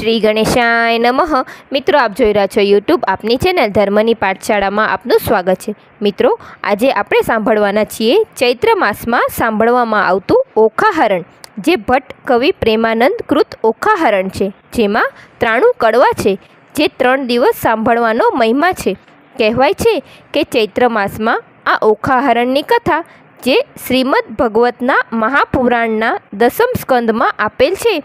શ્રી ગણેશાય નમઃ। મિત્રો, આપ જોઈ રહ્યા છો યુટ્યુબ આપની ચેનલ ધર્મની પાઠશાળામાં આપનું સ્વાગત છે। મિત્રો, આજે આપણે સાંભળવાના છીએ ચૈત્ર માસમાં સાંભળવામાં આવતું ઓખાહરણ, જે ભટ્ટ કવિ પ્રેમાનંદ કૃત ઓખાહરણ છે, જેમાં 93 કડવા છે, જે 3 દિવસ સાંભળવાનો મહિમા છે। કહેવાય છે કે ચૈત્ર માસમાં આ ઓખાહરણની કથા, જે શ્રીમદ ભગવતના મહાપુરાણના 10મ સ્કંદમાં આપેલ છે,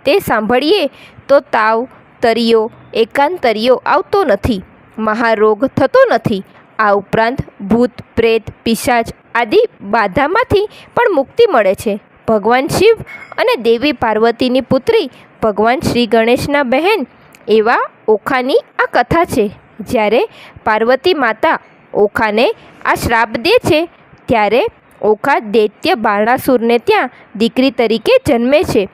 તે સાંભળીએ તો તાવ, તરિયો, એકાંતરિયો આવતો નથી, મહારોગ થતો નથી। આ ઉપરાંત ભૂત, પ્રેત, પિશાચ આદિ બાધામાંથી પણ મુક્તિ મળે છે। ભગવાન શિવ અને દેવી પાર્વતીની પુત્રી ભગવાન શ્રી ગણેશના બહેન એવા ઓખાની આ કથા છે। જ્યારે પાર્વતી માતા ઓખાને આ શ્રાપ દે છે, ત્યારે ઓખા દૈત્ય બાણાસુરને ત્યાં દીકરી તરીકે જન્મે છે।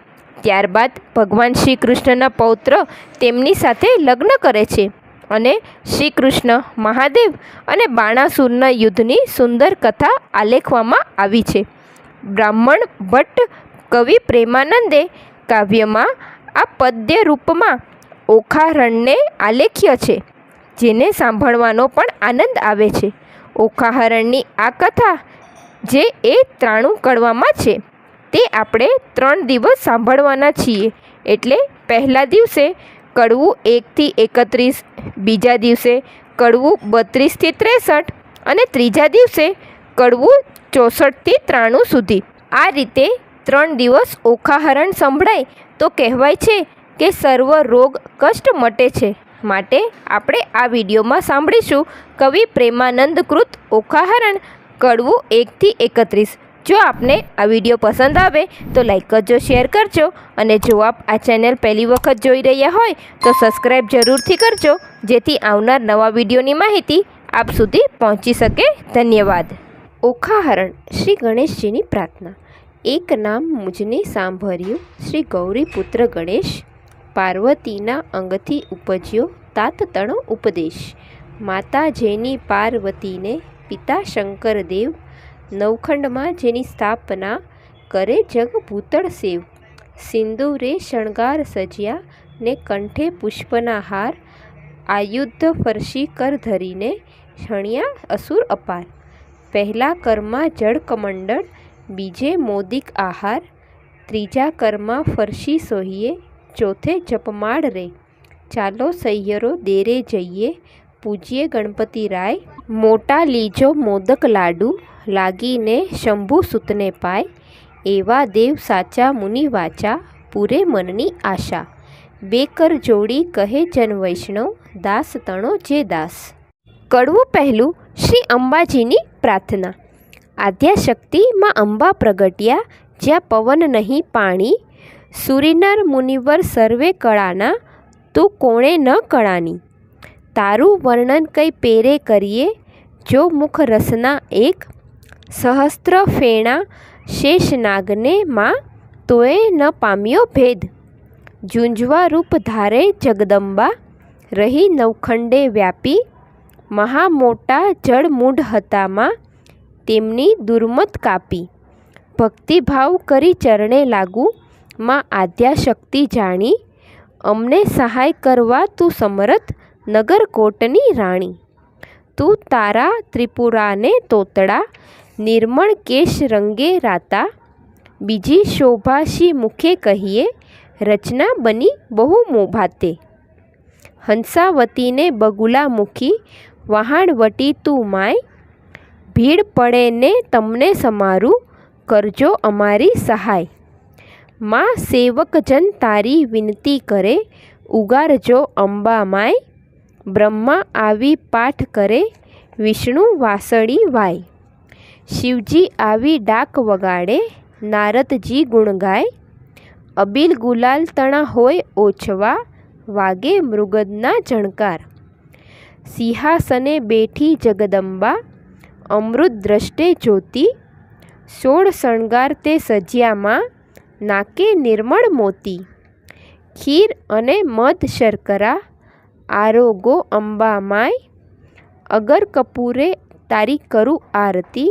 ત્યારબાદ ભગવાન શ્રી કૃષ્ણના પૌત્ર તેમની સાથે લગ્ન કરે છે અને શ્રી કૃષ્ણ, મહાદેવ અને બાણાસુરના યુદ્ધની સુંદર કથા આલેખવામાં આવી છે। બ્રાહ્મણ ભટ્ટ કવિ પ્રેમાનંદે કાવ્યમાં આ પદ્ય રૂપમાં ઓખાહરણને આલેખ્ય છે, જેને સાંભળવાનો પણ આનંદ આવે છે। ઓખાહરણની આ કથા, જે 93 કડવામાં છે, તે આપણે 3 દિવસ સાંભળવાના છીએ। એટલે પહેલા દિવસે કડવું 1 થી 31, બીજા દિવસે કડવું 32 થી 63 અને ત્રીજા દિવસે કડવું 64 થી 93 સુધી। આ રીતે 3 દિવસ ઓખાહરણ સંભળાય તો કહેવાય છે કે સર્વ રોગ કષ્ટ મટે છે। માટે આપણે આ વિડીયોમાં સાંભળીશું કવિ પ્રેમાનંદ કૃત ઓખાહરણ, કડવું 1 થી 31। જો આપને આ વિડીયો પસંદ આવે તો લાઈક કરજો, શેર કરજો, અને જો આપ આ ચેનલ પહેલી વખત જોઈ રહ્યા હોય તો સબસ્ક્રાઈબ જરૂરથી કરજો, જેથી આવનાર નવા વિડીયોની માહિતી આપ સુધી પહોંચી શકે। ધન્યવાદ। ઓખાહરણ। શ્રી ગણેશજીની પ્રાર્થના। એક નામ મુજને સાંભળ્યું, શ્રી ગૌરીપુત્ર ગણેશ, પાર્વતીના અંગથી ઉપજ્યો તાત તણો ઉપદેશ। માતા જેની પાર્વતીને, પિતા શંકરદેવ, નવખંડમાં જેની સ્થાપના, કરે જગ ભૂતળ સેવ। સિંદૂરે શણગાર સજ્યા ને કંઠે પુષ્પના હાર, આયુધ ફરસી કર ધરીને, શણ્યા અસુર અપાર। પહેલા કરમાં જળ કમંડળ, બીજે મોદિક આહાર, ત્રીજા કરમાં ફરસી સોહીએ, ચોથે જપમાળ રે। ચાલો સૈયરો દેરે જઈએ, પૂજ્ય ગણપતિ રાય। મોટા લીજો મોદક લાડુ, લાગીને શંભુ સુતને પાય। એવા દેવ સાચા મુનિ વાચા, પૂરે મનની આશા। બે કર જોડી કહે જન વૈષ્ણવ, દાસ તણો જે દાસ। કડવું પહેલું। શ્રી અંબાજીની પ્રાર્થના। આદ્યાશક્તિ માં અંબા પ્રગટ્યા, જ્યાં પવન નહીં પાણી, સુરીનર મુનિવર સર્વે કળાના, તું કોણે ન કળાની। તારું વર્ણન કઈ પેરે કરીએ, જો મુખ રસના એક, સહસ્ત્ર ફેણા શેષનાગને માં, તોય ન પામ્યો ભેદ। ઝૂંઝવા રૂપ ધારે જગદંબા, રહી નવખંડે વ્યાપી, મહા મોટા જળમૂઢ હતા માં, તેમની દુર્મત કાપી। ભક્તિભાવ કરી ચરણે લાગુ, માં આદ્યાશક્તિ જાણી, અમને સહાય કરવા તું સમરથ, નગરકોટની રાણી। તું તારા ત્રિપુરાને તોતડા, નિર્મળ કેશ રંગે રાતા। બીજી શોભાશી મુખે કહીએ, રચના બની બહુ મોભાતે। હંસાવતીને બગુલા મુખી, વહાણવટી તું માય, ભીડ પડે ને તમને સમારું, કરજો અમારી સહાય। માં સેવકજન તારી વિનતી કરે, ઉગારજો અંબા માય। બ્રહ્મા આવી પાઠ કરે, વિષ્ણુ વાસળી વાય। શિવજી આવી ડાક વગાડે, નારદજી ગુણ ગાય। અબીલ ગુલાલ તણા હોય ઓછવા, વાગે મૃગદના ઝણકાર। સિંહાસને બેઠી જગદંબા, અમૃત દ્રષ્ટે જ્યોતિ। 16 શણગાર તે સજ્યામાં, નાકે નિર્મળ મોતી। ખીર અને મધ શર્કરા, આરોગો અંબા માય। અગર કપૂરે તારી કરું આરતી,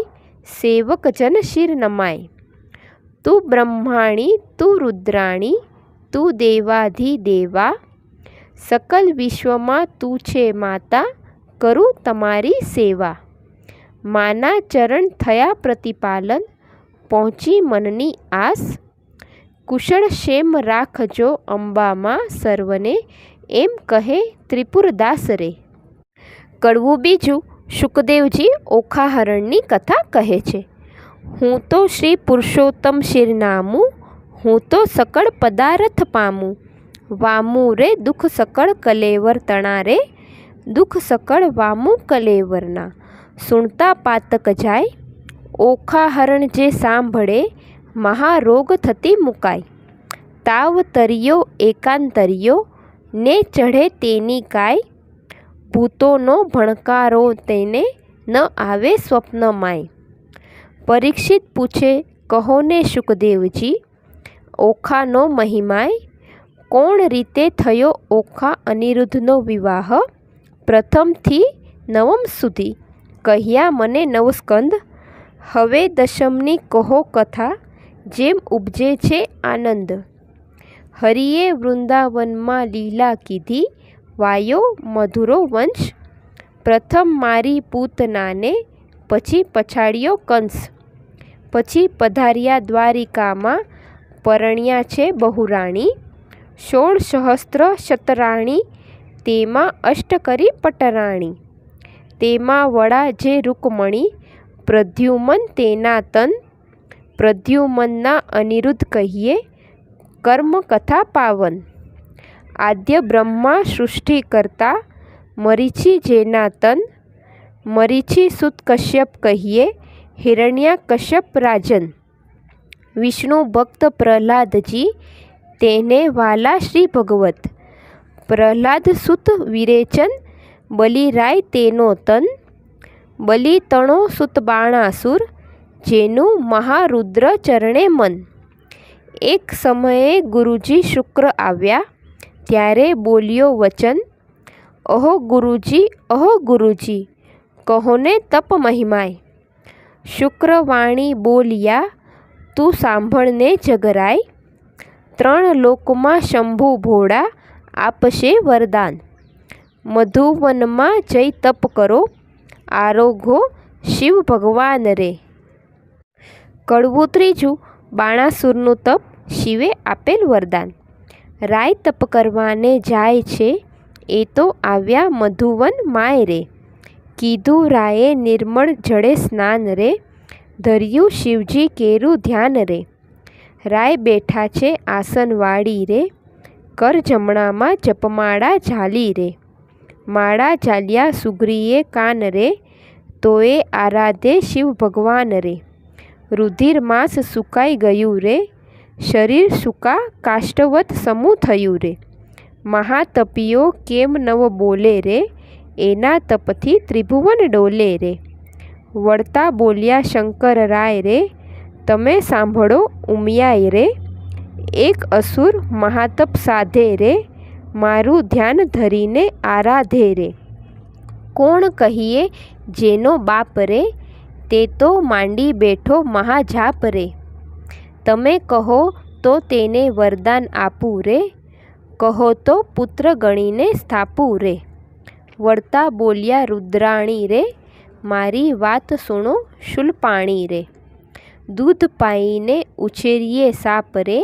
સેવક જન શિર નમાય। તું બ્રહ્માણી તું રુદ્રાણી, તું દેવાધિદેવા, સકલ વિશ્વમાં તું છે માતા, કરું તમારી સેવા. માના ચરણ થયા પ્રતિપાલન, પહોંચી મનની આસ. કુશળ ક્ષેમ રાખજો અંબામાં સર્વને, એમ કહે ત્રિપુરદાસ રે. કડવું બીજું. શુકદેવજી ઓખાહરણની કથા કહે છે. હું તો શ્રી પુરુષોત્તમ શિરનામું, હું તો સકળ પદાર્થ પામું. વામું રે દુઃખ સકળ કલેવર તણા રે, દુઃખ સકળ વામું કલેવરના. સુણતા પાતક જાય, ઓખાહરણ જે સાંભળે, મહારોગ થતી મુકાય. તાવ તરિયો એકાંતરિયો, ને ચઢે તેની કાય. ભૂતોનો ભણકારો તેને, ન આવે સ્વપ્નમાંય. પરીક્ષિત પૂછે કહો ને શુકદેવજી, ઓખાનો મહિમાય. કોણ રીતે થયો ઓખા અનિરુદ્ધનો વિવાહ, પ્રથમથી નવમ સુધી કહ્યા મને નવસ્કંદ. હવે દશમની કહો કથા, જેમ ઉપજે છે આનંદ. હરિએ વૃંદાવનમાં લીલા કીધી, વાયો મધુરો વંશ. પ્રથમ મારી પૂતનાને, પછી પછાડ્યો કંસ. પછી પધાર્યા દ્વારિકામાં, પરણ્યા છે બહુરાણી. 16 સહસ્ત્ર શતરાણી, તેમાં અષ્ટકરી પટરાણી. તેમાં વડા જે રૂકમણી, પ્રદ્યુમન તેના તન. પ્રદ્યુમનના અનિરુદ્ધ કહીએ, કર્મ કથા પાવન. આદ્ય બ્રહ્મા સૃષ્ટિ કરતા, મરીચી જેના તન. મરીચી સુત કશ્યપ કહીએ, હિરણ્યા કશ્યપ રાજન. વિષ્ણુ ભક્ત પ્રહલાદજી, તેને વાલા શ્રી ભગવત. પ્રહલાદ સુત વિરેચન, બલિરાય તેનો તન. બલિ તણો સુત બાણાસુર, જેનું મહારુદ્ર ચરણે મન. એક સમયે ગુરુજી શુક્ર આવ્યા, ત્યારે બોલ્યો વચન. અહો ગુરુજી, અહો ગુરુજી, કહોને તપ મહિમાય. શુક્રવાણી બોલ્યા, તું સાંભળને જગરાય. 3 લોકમાં શંભુ ભોળા, આપશે વરદાન. મધુવનમાં જઈ તપ કરો, આરોગો શિવ ભગવાન રે. કડવું ત્રીજું. બાણાસુરનું તપ, શિવે આપેલ વરદાન. રાય તપ કરવાને જાય છે, એ તો આવ્યા મધુવન માય રે. કીધું રાયે નિર્મળ જળે સ્નાન રે, ધર્યું શિવજી કેરું ધ્યાન રે. રાય બેઠા છે આસન વાળી રે, કર જમણામાં જપમાળા ઝાલી રે. માળા ઝાલ્યા સુગ્રીએ કાન રે, તોએ આરાધે શિવ ભગવાન રે. રુધિર માંસ સુકાઈ ગયું રે, શરીર સૂકા કાષ્ટવત સમૂહ થયું રે. મહાતપીઓ કેમ નવ બોલે રે, એના તપથી ત્રિભુવન ડોલે રે. વળતા બોલ્યા શંકર રાય રે, તમે સાંભળો ઉમિયાય રે. એક અસુર મહાતપ સાધે રે, મારું ધ્યાન ધરીને આરાધે રે. કોણ કહીએ જેનો બાપ રે, તે તો માંડી બેઠો મહાજાપ રે. તમે કહો તો તેને વરદાન આપું રે, કહો તો પુત્ર ગણીને સ્થાપું રે. વળતા બોલ્યા રુદ્રાણી રે, મારી વાત સુણો શૂલપાણી રે. દૂધ પાઈને ઉછેરીએ સાપ રે,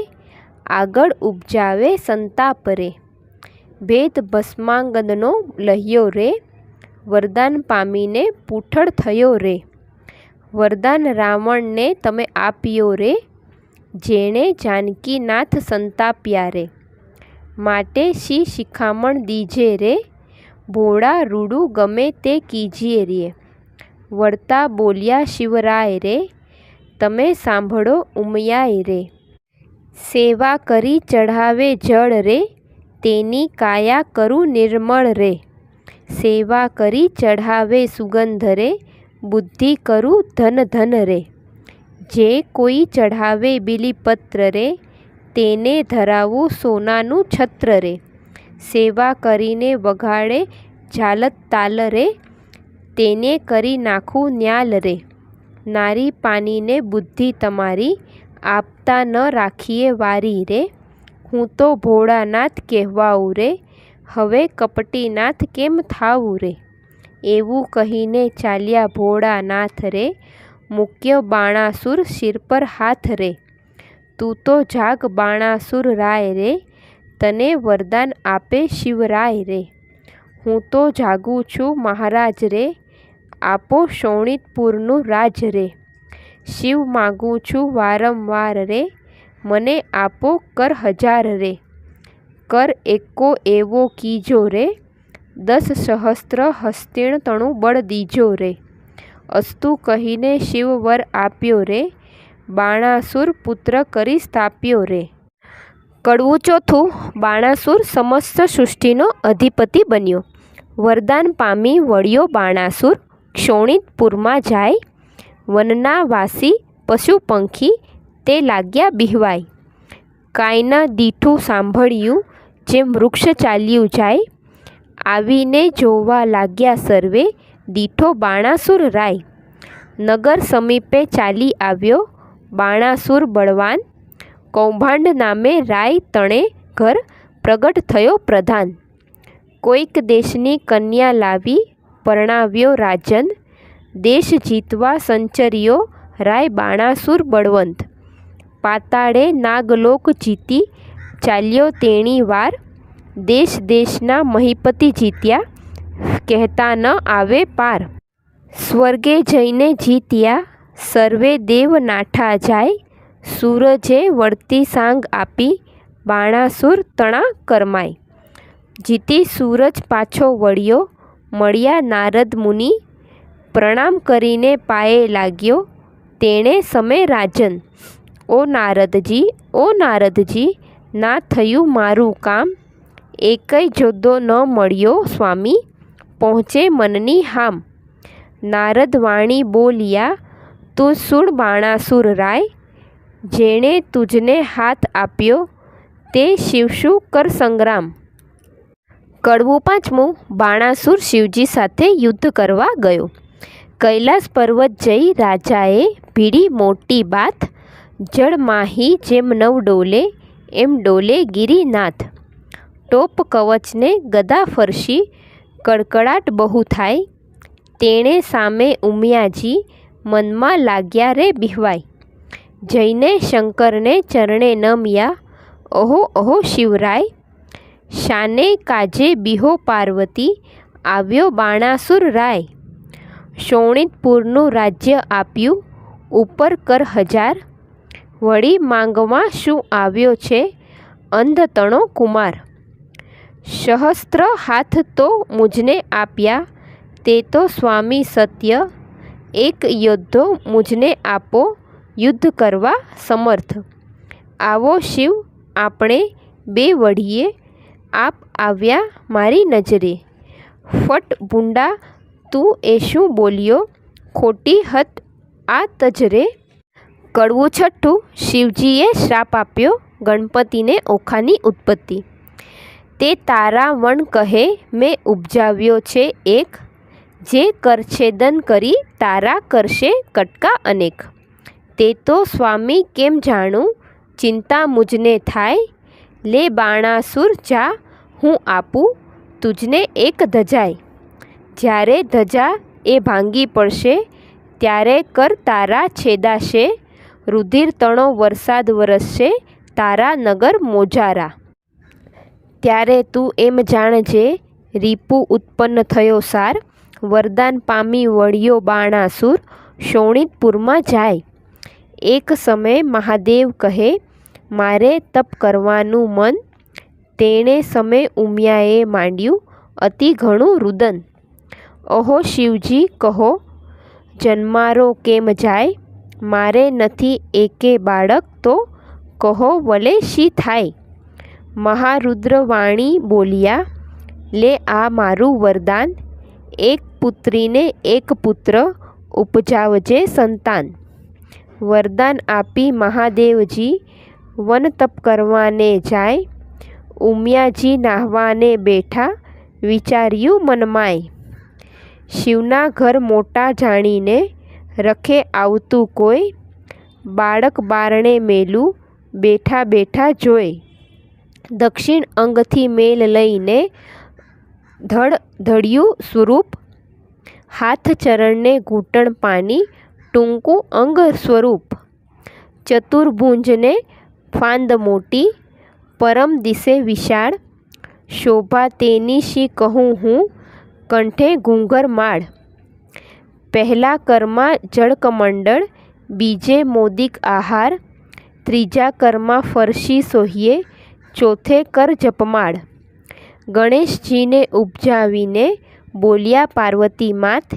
આગળ ઉપજાવે સંતાપ રે. ભેદ ભસ્માંગદનો લહ્યો રે, વરદાન પામીને પૂઠળ થયો રે. વરદાન રાવણને તમે આપ્યો રે, જેણે જાનકીનાથ સંતાપ્યા રે. માટે શી શિખામણ દીજે રે, ભોળા રૂડું ગમે તે કીજીએ રે. વળતા બોલ્યા શિવરાય રે, તમે સાંભળો ઉમિયાય રે. સેવા કરી ચઢાવે જળ રે, તેની કાયા કરું નિર્મળ રે. સેવા કરી ચઢાવે સુગંધ રે, બુદ્ધિ કરું ધન ધન રે. જે કોઈ ચઢાવે બીલીપત્ર રે, તેને ધરાવું સોનાનું છત્ર રે. સેવા કરીને વગાડે ઝાલત તાલ રે, તેને કરી નાખું ન્યાલ રે. નારી પાનીને બુદ્ધિ તમારી, આપતા ન રાખીએ વારી રે. હું તો ભોળાનાથ કહેવાઉં રે, હવે કપટીનાથ કેમ થાવું રે. એવું કહીને ચાલ્યા ભોળાનાથ રે, મૂક્યો બાણાસુર શિર પર હાથ રે. તું તો જાગ બાણાસુર રાય રે, તને વરદાન આપે શિવરાય રે. હું તો જાગું છું મહારાજ રે, આપો શોણિતપુરનું રાજ રે. શિવ માગું છું વારંવાર રે, મને આપો કર 1000 રે. કર એકો એવો કીજો રે, 10 સહસ્ત્ર હસ્તીણ તણું બળ દીજો રે. અસ્તુ કહીને શિવ વર આપ્યો રે, બાણાસુર પુત્ર કરી સ્થાપ્યો રે. કડવું ચોથું. બાણાસુર સમસ્ત સૃષ્ટિનો અધિપતિ બન્યો. વરદાન પામી વળ્યો બાણાસુર, ક્ષોણિતપુરમાં જાય. વનના વાસી પશુ પંખી તે લાગ્યા બિહવાય. કાંઈના દીઠું સાંભળ્યું, જેમ વૃક્ષ ચાલ્યું જાય. આવીને જોવા લાગ્યા સર્વે, દીઠો બાણાસુર રાય. નગર સમીપે ચાલી આવ્યો બાણાસુર બળવાન, કૌભાંડ નામે રાય તણે ઘર પ્રગટ થયો પ્રધાન. કોઈક દેશની કન્યા લાવી પરણાવ્યો રાજન, દેશ જીતવા સંચર્યો રાય બાણાસુર બળવંત. પાતાળે નાગલોક જીતી ચાલ્યો તેણી વાર, દેશ દેશના મહીપતિ જીત્યા કહેતા ન આવે પાર. સ્વર્ગે જઈને જીત્યા સર્વે દેવ નાઠા જાય, સૂરજે વળતી સાંગ આપી બાણાસુર તણા કરમાય. જીતી સૂરજ પાછો વળ્યો મળ્યા નારદ મુનિ, પ્રણામ કરીને પાયે લાગ્યો તેણે સમે રાજન. ઓ નારદજી, ઓ નારદજી, ના થયું મારું કામ, એકય જોદ્દો ન મળ્યો સ્વામી, પહોંચે મનની હામ. નારદ વાણી બોલ્યા, તું સુણ બાણાસુર રાય, જેણે તુજને હાથ આપ્યો તે શિવશું કર સંગ્રામ. કડવું પાંચમું. બાણાસુર શિવજી સાથે યુદ્ધ કરવા ગયો. કૈલાસ પર્વત જઈ રાજાએ ભીડી મોટી બાત, જળ માહી જેમ નવ ડોલે એમ ડોલે ગિરિનાથ. ટોપ કવચને ગદા ફરશી કડકડાટ બહુ થાય, તેણે સામે ઉમિયાજી મનમાં લાગ્યા રે બિહવાય. જઈને શંકરને ચરણે નમ્યા, ઓહો ઓહો શિવરાય. શાને કાજે બિહો પાર્વતી, આવ્યો બાણાસુર રાય. શોણિતપુરનું રાજ્ય આપ્યું ઉપર કર 1000, વળી માંગવા શું આવ્યો છે અંધતણો કુમાર. સહસ્ત્ર હાથ તો મુજને આપ્યા તે તો સ્વામી સત્ય, એક યોદ્ધો મુજને આપો યુદ્ધ કરવા સમર્થ. આવો શિવ આપણે બે વઢીએ, આપ આવ્યા મારી નજરે. ફટ ભૂંડા તું એ શું બોલ્યો, ખોટી હત આ તજરે. કડવું છઠ્ઠું. શિવજીએ શ્રાપ આપ્યો ગણપતિને ઓખાની ઉત્પત્તિ. તે તારા વણ કહે મેં ઉપજાવ્યો છે એક, જે કરછેદન કરી તારા કરશે કટકા અનેક. તે તો સ્વામી કેમ જાણું, ચિંતા મુજને થાય, લે બાણાસુર જા હું આપું તુજને એક ધજાય. જ્યારે ધજા એ ભાંગી પડશે, ત્યારે કર તારા છેદાશે, રુધિર તણો વરસાદ વરસશે તારા નગર મોજારા. ત્યારે તું એમ જાણજે રીપુ ઉત્પન્ન થયો સાર, વરદાન પામી વળ્યો બાણાસુર શોણિતપુરમાં જાય. એક સમય મહાદેવ કહે મારે તપ કરવાનું મન, તેણે સમય ઉમિયાએ માંડ્યું અતિ ઘણું રુદન. ઓહો શિવજી કહો જન્મારો કેમ જાય, મારે નથી એકે બાળક તો કહો વલે શી થાય. મહારુદ્ર વાણી બોલ્યા, લે આ મારું વરદાન, એક પુત્રીને એક પુત્ર ઉપજાવજે સંતાન. વરદાન આપી મહાદેવજી વન તપ કરવાને જાય, ઉમિયાજી નાહવાને બેઠા વિચાર્યું મનમાય. શિવના ઘર મોટા જાણીને રખે આવતું કોઈ, બાળક બારણે મેલું બેઠા બેઠા જોઈ. દક્ષિણ અંગથી મેલ લઈને ધડધડિયું સ્વરૂપ, હાથ ચરણને ઘૂંટણ પાની ટૂંકું અંગ સ્વરૂપ, ચતુર્ભુજને ફાંદ મોટી, પરમ દિશે વિશાળ, શોભા તેની શી કહું હું, કંઠે ઘૂંઘર માળ. પહેલા કરમાં જળકમંડળ, બીજે મોદિક આહાર, ત્રીજા કરમાં ફરસી સોહીએ, ચોથે કર જપમાળ. ગણેશજીને ઉપજાવીને બોલ્યા પાર્વતી માત,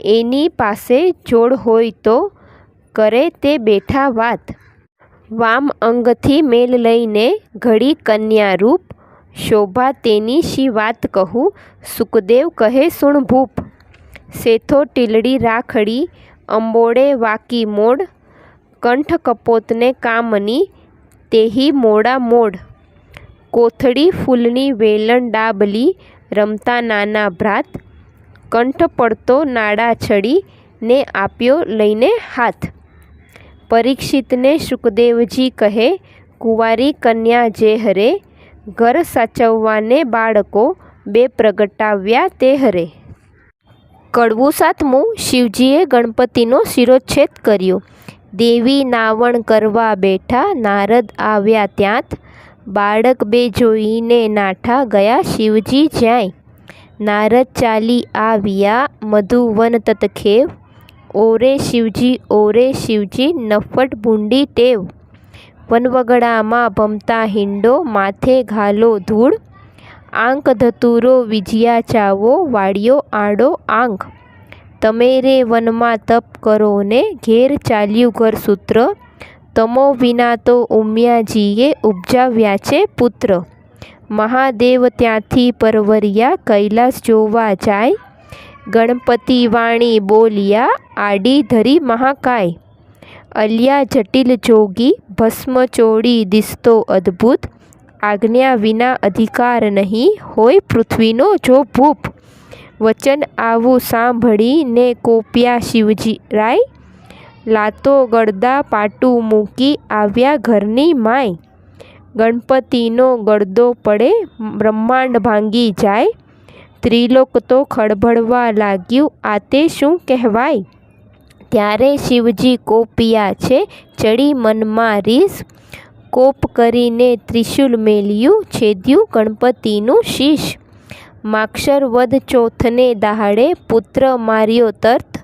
એની પાસે જોડ હોય તો કરે તે બેઠા વાત. વામ અંગથી મેલ લઈને ઘડી કન્યા રૂપ, શોભા તેની શી વાત કહું, સુખદેવ કહે સુણ ભૂપ. સેથો ટીલડી રાખડી, અંબોડે વાકી મોડ, કંઠ કપોતને કામની, તેહી મોડા મોડ. કોથળી ફૂલની વેલણ ડાબલી, રમતા નાના ભ્રાત, કંઠ પડતો નાડા છડી, ને આપ્યો લઈને હાથ. પરીક્ષિતને શુકદેવજી કહે, કુંવારી કન્યા જે હરે, ઘર સાચવવાને બાળકો, બે પ્રગટાવ્યા તે હરે. કડવું સાતમું. શિવજીએ ગણપતિનો શિરોચ્છેદ કર્યો. દેવી નાવણ કરવા બેઠા, નારદ આવ્યા ત્યાંત, બાળક બે જોઈને નાઠા, ગયા શિવજી જ્યાંય. નારદ ચાલી આવ્યા મધુવન તતખેવ, ઓરે શિવજી નફટ ભૂંડી ટેવ. વનવગડામાં ભમતા હિંડો, માથે ઘાલો ધૂળ, આંક ધતુરો વિજયા ચાવો, વાળ્યો આડો આંક. તમે રે વનમાં તપ કરો ને, ઘેર ચાલ્યું ઘરસૂત્ર, તમો વિના તો ઉમિયાજીએ ઉપજાવ્યા છે પુત્ર. મહાદેવ ત્યાંથી પરવર્યા, કૈલાસ જોવા જાય, ગણપતિ વાણી બોલ્યા, આડી ધરી મહાકાય. અલ્યા જટિલ જોગી, ભસ્મ ચોળી દિસતો અદ્ભુત, આજ્ઞા વિના અધિકાર નહીં, હોય પૃથ્વીનો જો ભૂપ. વચન આવું સાંભળીને કોપ્યા શિવજી રાય, લાતો ગળદા પાટું મૂકી આવ્યા ઘરની માય. ગણપતિનો ગળદો પડે, બ્રહ્માંડ ભાંગી જાય, ત્રિલોક તો ખળભળવા લાગ્યું, આ તે શું કહેવાય. ત્યારે શિવજી કોપિયા છે, ચડી મનમાં રીસ, કોપ કરીને ત્રિશુલ મેલ્યું, છેદ્યું ગણપતિનું શીશ. માક્ષર વદ ચોથને દહાડે, પુત્ર માર્યો તર્ત,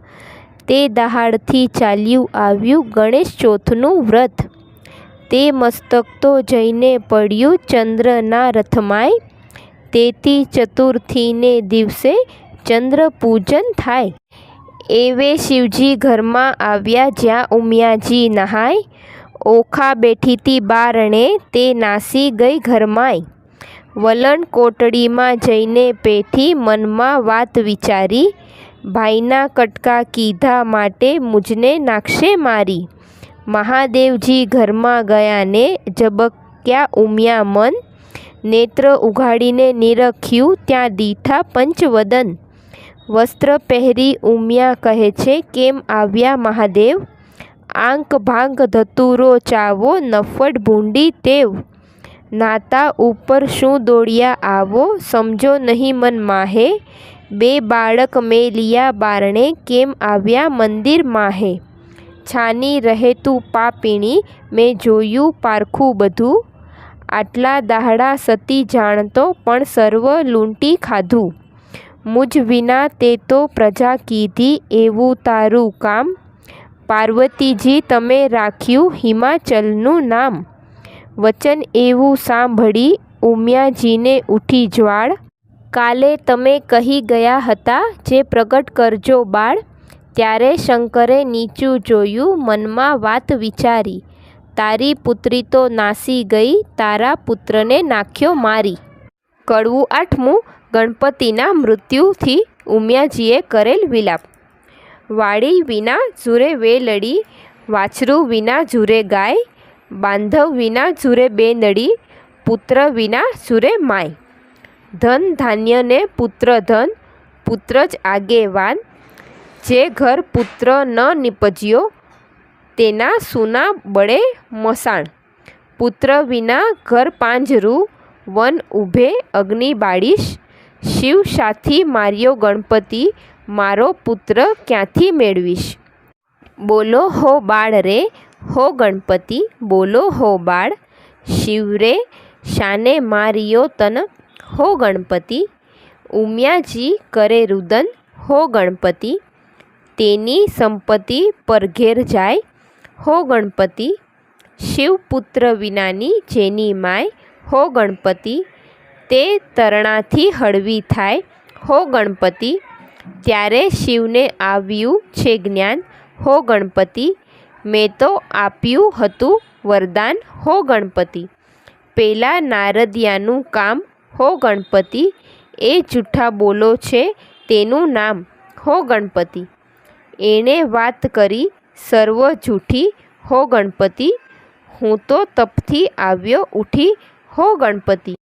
તે દહાડથી ચાલ્યું આવ્યું ગણેશ ચોથનું વ્રત. તે મસ્તક તો જઈને પડ્યું ચંદ્રના રથમાય, તેથી ચતુર્થીને દિવસે ચંદ્ર પૂજન થાય. એવે શિવજી ઘરમાં આવ્યા જ્યાં ઉમિયાજી નહાય, ઓખા બેઠીતી બારણે તે નાસી ગઈ ઘરમાય. વલણ કોટડીમાં જઈને પેઠી, મનમાં વાત વિચારી, ભાઈના કટકા કીધા માટે મુજને નાખશે મારી. મહાદેવજી ઘરમાં ગયાને ઝબક્યા ઉમિયા મન, નેત્ર ઉઘાડીને નિરખ્યું ત્યાં દીઠા પંચવદન. વસ્ત્ર પહેરી ઉમિયા કહે છે, કેમ આવ્યા મહાદેવ, આંક ભાંગ ધતુરો ચાવો, નફટ ભૂંડી ટેવ. નાતા ઉપર શું દોડ્યા આવો, સમજો નહીં મન માહે, બે બાળક મેલિયા બારણે, કેમ આવ્યા મંદિર માહે. છાની રહેતું પાપીણી, મેં જોયું પારખું બધું, આટલા દાહડા સતી જાણતો, પણ સર્વ લૂંટી ખાધું. મુજ વિના તે તો પ્રજા કીધી, એવું તારું કામ, પાર્વતીજી તમે રાખ્યું હિમાચલનું નામ. વચન એવું સાંભળી ઉમિયાજીને ઉઠી જ્વાળ, કાલે તમે કહી ગયા હતા જે પ્રગટ કરજો બાળ. ત્યારે શંકરે નીચું જોયું, મનમાં વાત વિચારી, તારી પુત્રી તો નાસી ગઈ, તારા પુત્રને નાખ્યો મારી. કડવું આઠમું. ગણપતિના મૃત્યુથી ઉમિયાજીએ કરેલ વિલાપ. વાડી વિના ઝૂરે વેલડી, વાછરું વિના ઝૂરે ગાય, બાંધવ વિના ઝૂરે બેંદડી, પુત્ર વિના ઝૂરે માય. ધન ધાન્યને પુત્ર ધન, પુત્ર જ આગેવાન, જે ઘર પુત્ર ન નિપજ્યો, તેના સૂના બળે મસાણ. પુત્ર વિના ઘર પાંજરું, વન ઉભે અગ્નિ બાળીશ. શિવ સાથી માર્યો ગણપતિ, મારો પુત્ર ક્યાંથી મેળવીશ. બોલો હો બાળ રે, હો ગણપતિ, બોલો હો બાળ. શિવ રે શાને માર્યો તન, હો ગણપતિ. ઉમિયાજી કરે રુદન, હો ગણપતિ. તેની સંપત્તિ પરઘેર જાય, હો ગણપતિ. શિવપુત્ર વિનાની જેની માય, હો ગણપતિ. તે તરણાથી હળવી થાય, હો ગણપતિ. ત્યારે શિવને આવ્યું છે જ્ઞાન, હો ગણપતિ. મેં તો આપ્યું હતું વરદાન, હો ગણપતિ. પેલા નારદિયાનું કામ, હો ગણપતિ. એ જૂઠા બોલો છે તેનું નામ, હો ગણપતિ. એણે વાત કરી સર્વ જૂઠી, હો ગણપતિ. હું તો તપથી આવ્યો ઉઠી, હો ગણપતિ.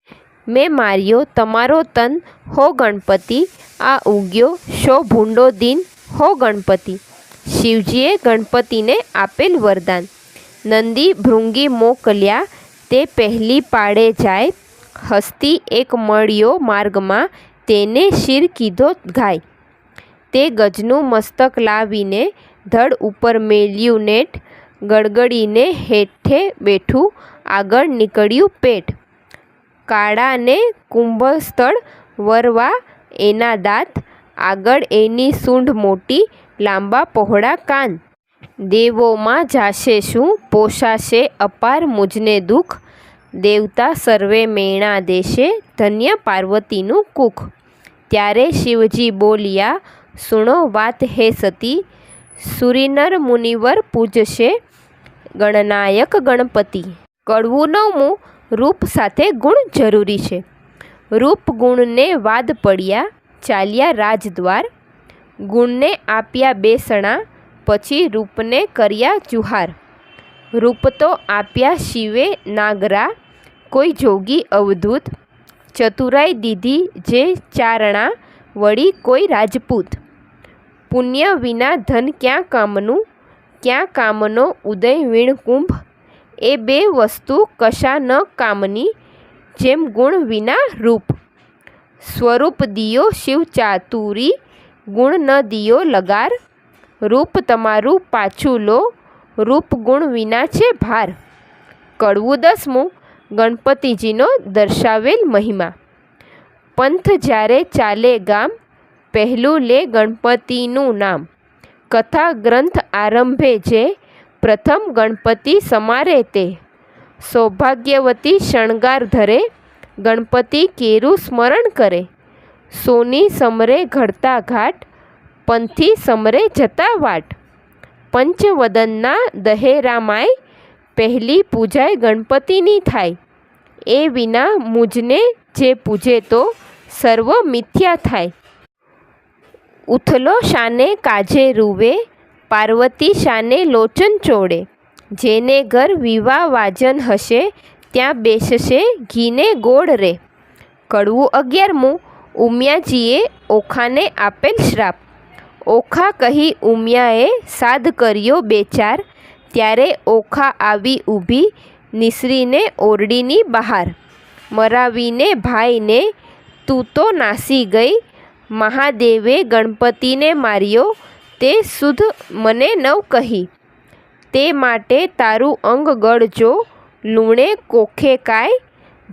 મેં માર્યો તમારો તન, હો ગણપતિ. આ ઉગ્યો શો ભૂંડો દિન, હો ગણપતિ. શિવજીએ ગણપતિને આપેલ વરદાન. નંદી ભૃંગી મોકલ્યા તે પહેલી પાડે જાય. હસ્તી એક મળ્યો માર્ગમાં, તેને શિર કીધો ગાય. તે ગજનું મસ્તક લાવીને ધડ ઉપર મેલ્યું નેટ. ગડગડીને હેઠે બેઠું, આગળ નીકળ્યું પેટ. કાળાને કુંભસ્થળ વરવા એના દાંત. આગળ એની સૂંઢ મોટી, લાંબા પહોળા કાન. દેવોમાં જાશે શું, પોષાશે અપાર મુજને દુઃખ. દેવતા સર્વે મેણા દેશે, ધન્ય પાર્વતીનું કુખ. ત્યારે શિવજી બોલ્યા સુણો વાત હે સતી. સુરીનર મુનિવર પૂજશે ગણનાયક ગણપતિ. કડવું નવમું, રૂપ સાથે ગુણ જરૂરી છે. રૂપ ગુણને વાદ પડ્યા, ચાલ્યા રાજદ્વાર. ગુણને આપ્યા બેસણા, પછી રૂપને કર્યા જુહાર. રૂપ તો આપ્યા શિવે નાગરા, કોઈ જોગી અવધૂત. ચતુરાઈ દીધી જે ચારણા, વળી કોઈ રાજપૂત. પુણ્ય વિના ધન ક્યાં કામનું, ક્યાં કામનો ઉદય વીણકુંભ. એ બે વસ્તુ કશા ન કામની, જેમ ગુણ વિના રૂપ. સ્વરૂપ દિયો શિવ ચાતુરી, ગુણ ન દિયો લગાર. રૂપ તમારું પાછું લો, રૂપ ગુણ વિના છે ભાર. કડવું દસમું, ગણપતિજીનો દર્શાવેલ મહિમા. પંથ જ્યારે ચાલે ગામ, પહેલું લે ગણપતિનું નામ. કથા ગ્રંથ આરંભે જે, પ્રથમ ગણપતિ સમારે તે. સૌભાગ્યવતી શણગાર ધરે, ગણપતિ કેરું સ્મરણ કરે. સોની સમરે ઘડતા ઘાટ, પંથી સમરે જતા વાટ. પંચવદનના દહેરામાય, પહેલી પૂજાય ગણપતિની થાય. એ વિના મુજને જે પૂજે તો, સર્વ મિથ્યા થાય. ઉથલો શાને કાજે રૂવે, પાર્વતી શાને લોચન ચોડે. જેને ઘર વિવાહ વાજન હશે, ત્યાં બેસશે ઘીને ગોળ રે. કડવું 11મું, ઉમિયાજીએ ઓખાને આપેલ શ્રાપ. ઓખા કહી ઉમિયાએ સાદ કર્યો બેચાર. ત્યારે ઓખા આવી ઊભી, નિસરીને ઓરડીની બહાર. મરાવીને ભાઈને તું તો નાસી ગઈ. મહાદેવે ગણપતિને માર્યો, તે સુધ મને નવ કહી. તે માટે તારું અંગ ગળજો, લૂણે કોખે કાય.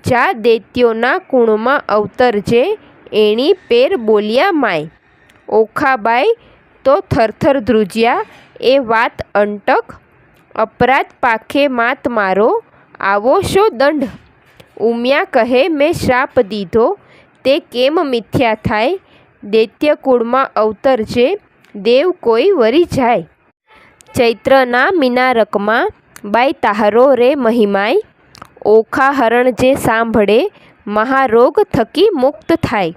જા દૈત્યોના કુળમાં અવતરજે, એણી પેર બોલ્યા માય. ઓખાબાઈ તો થરથર ધ્રુજ્યા, એ વાત અંટક. અપરાધ પાખે માત મારો, આવો શો દંડ. ઉમિયા કહે મેં શ્રાપ દીધો, તે કેમ મિથ્યા થાય. દૈત્યકુળમાં અવતરજે, દેવ કોઈ વરી જાય. ચૈત્રના મીનારકમાં બાઈ તાહરો રે મહિમાય. ઓખા હરણ જે સાંભળે, મહારોગ થકી મુક્ત થાય.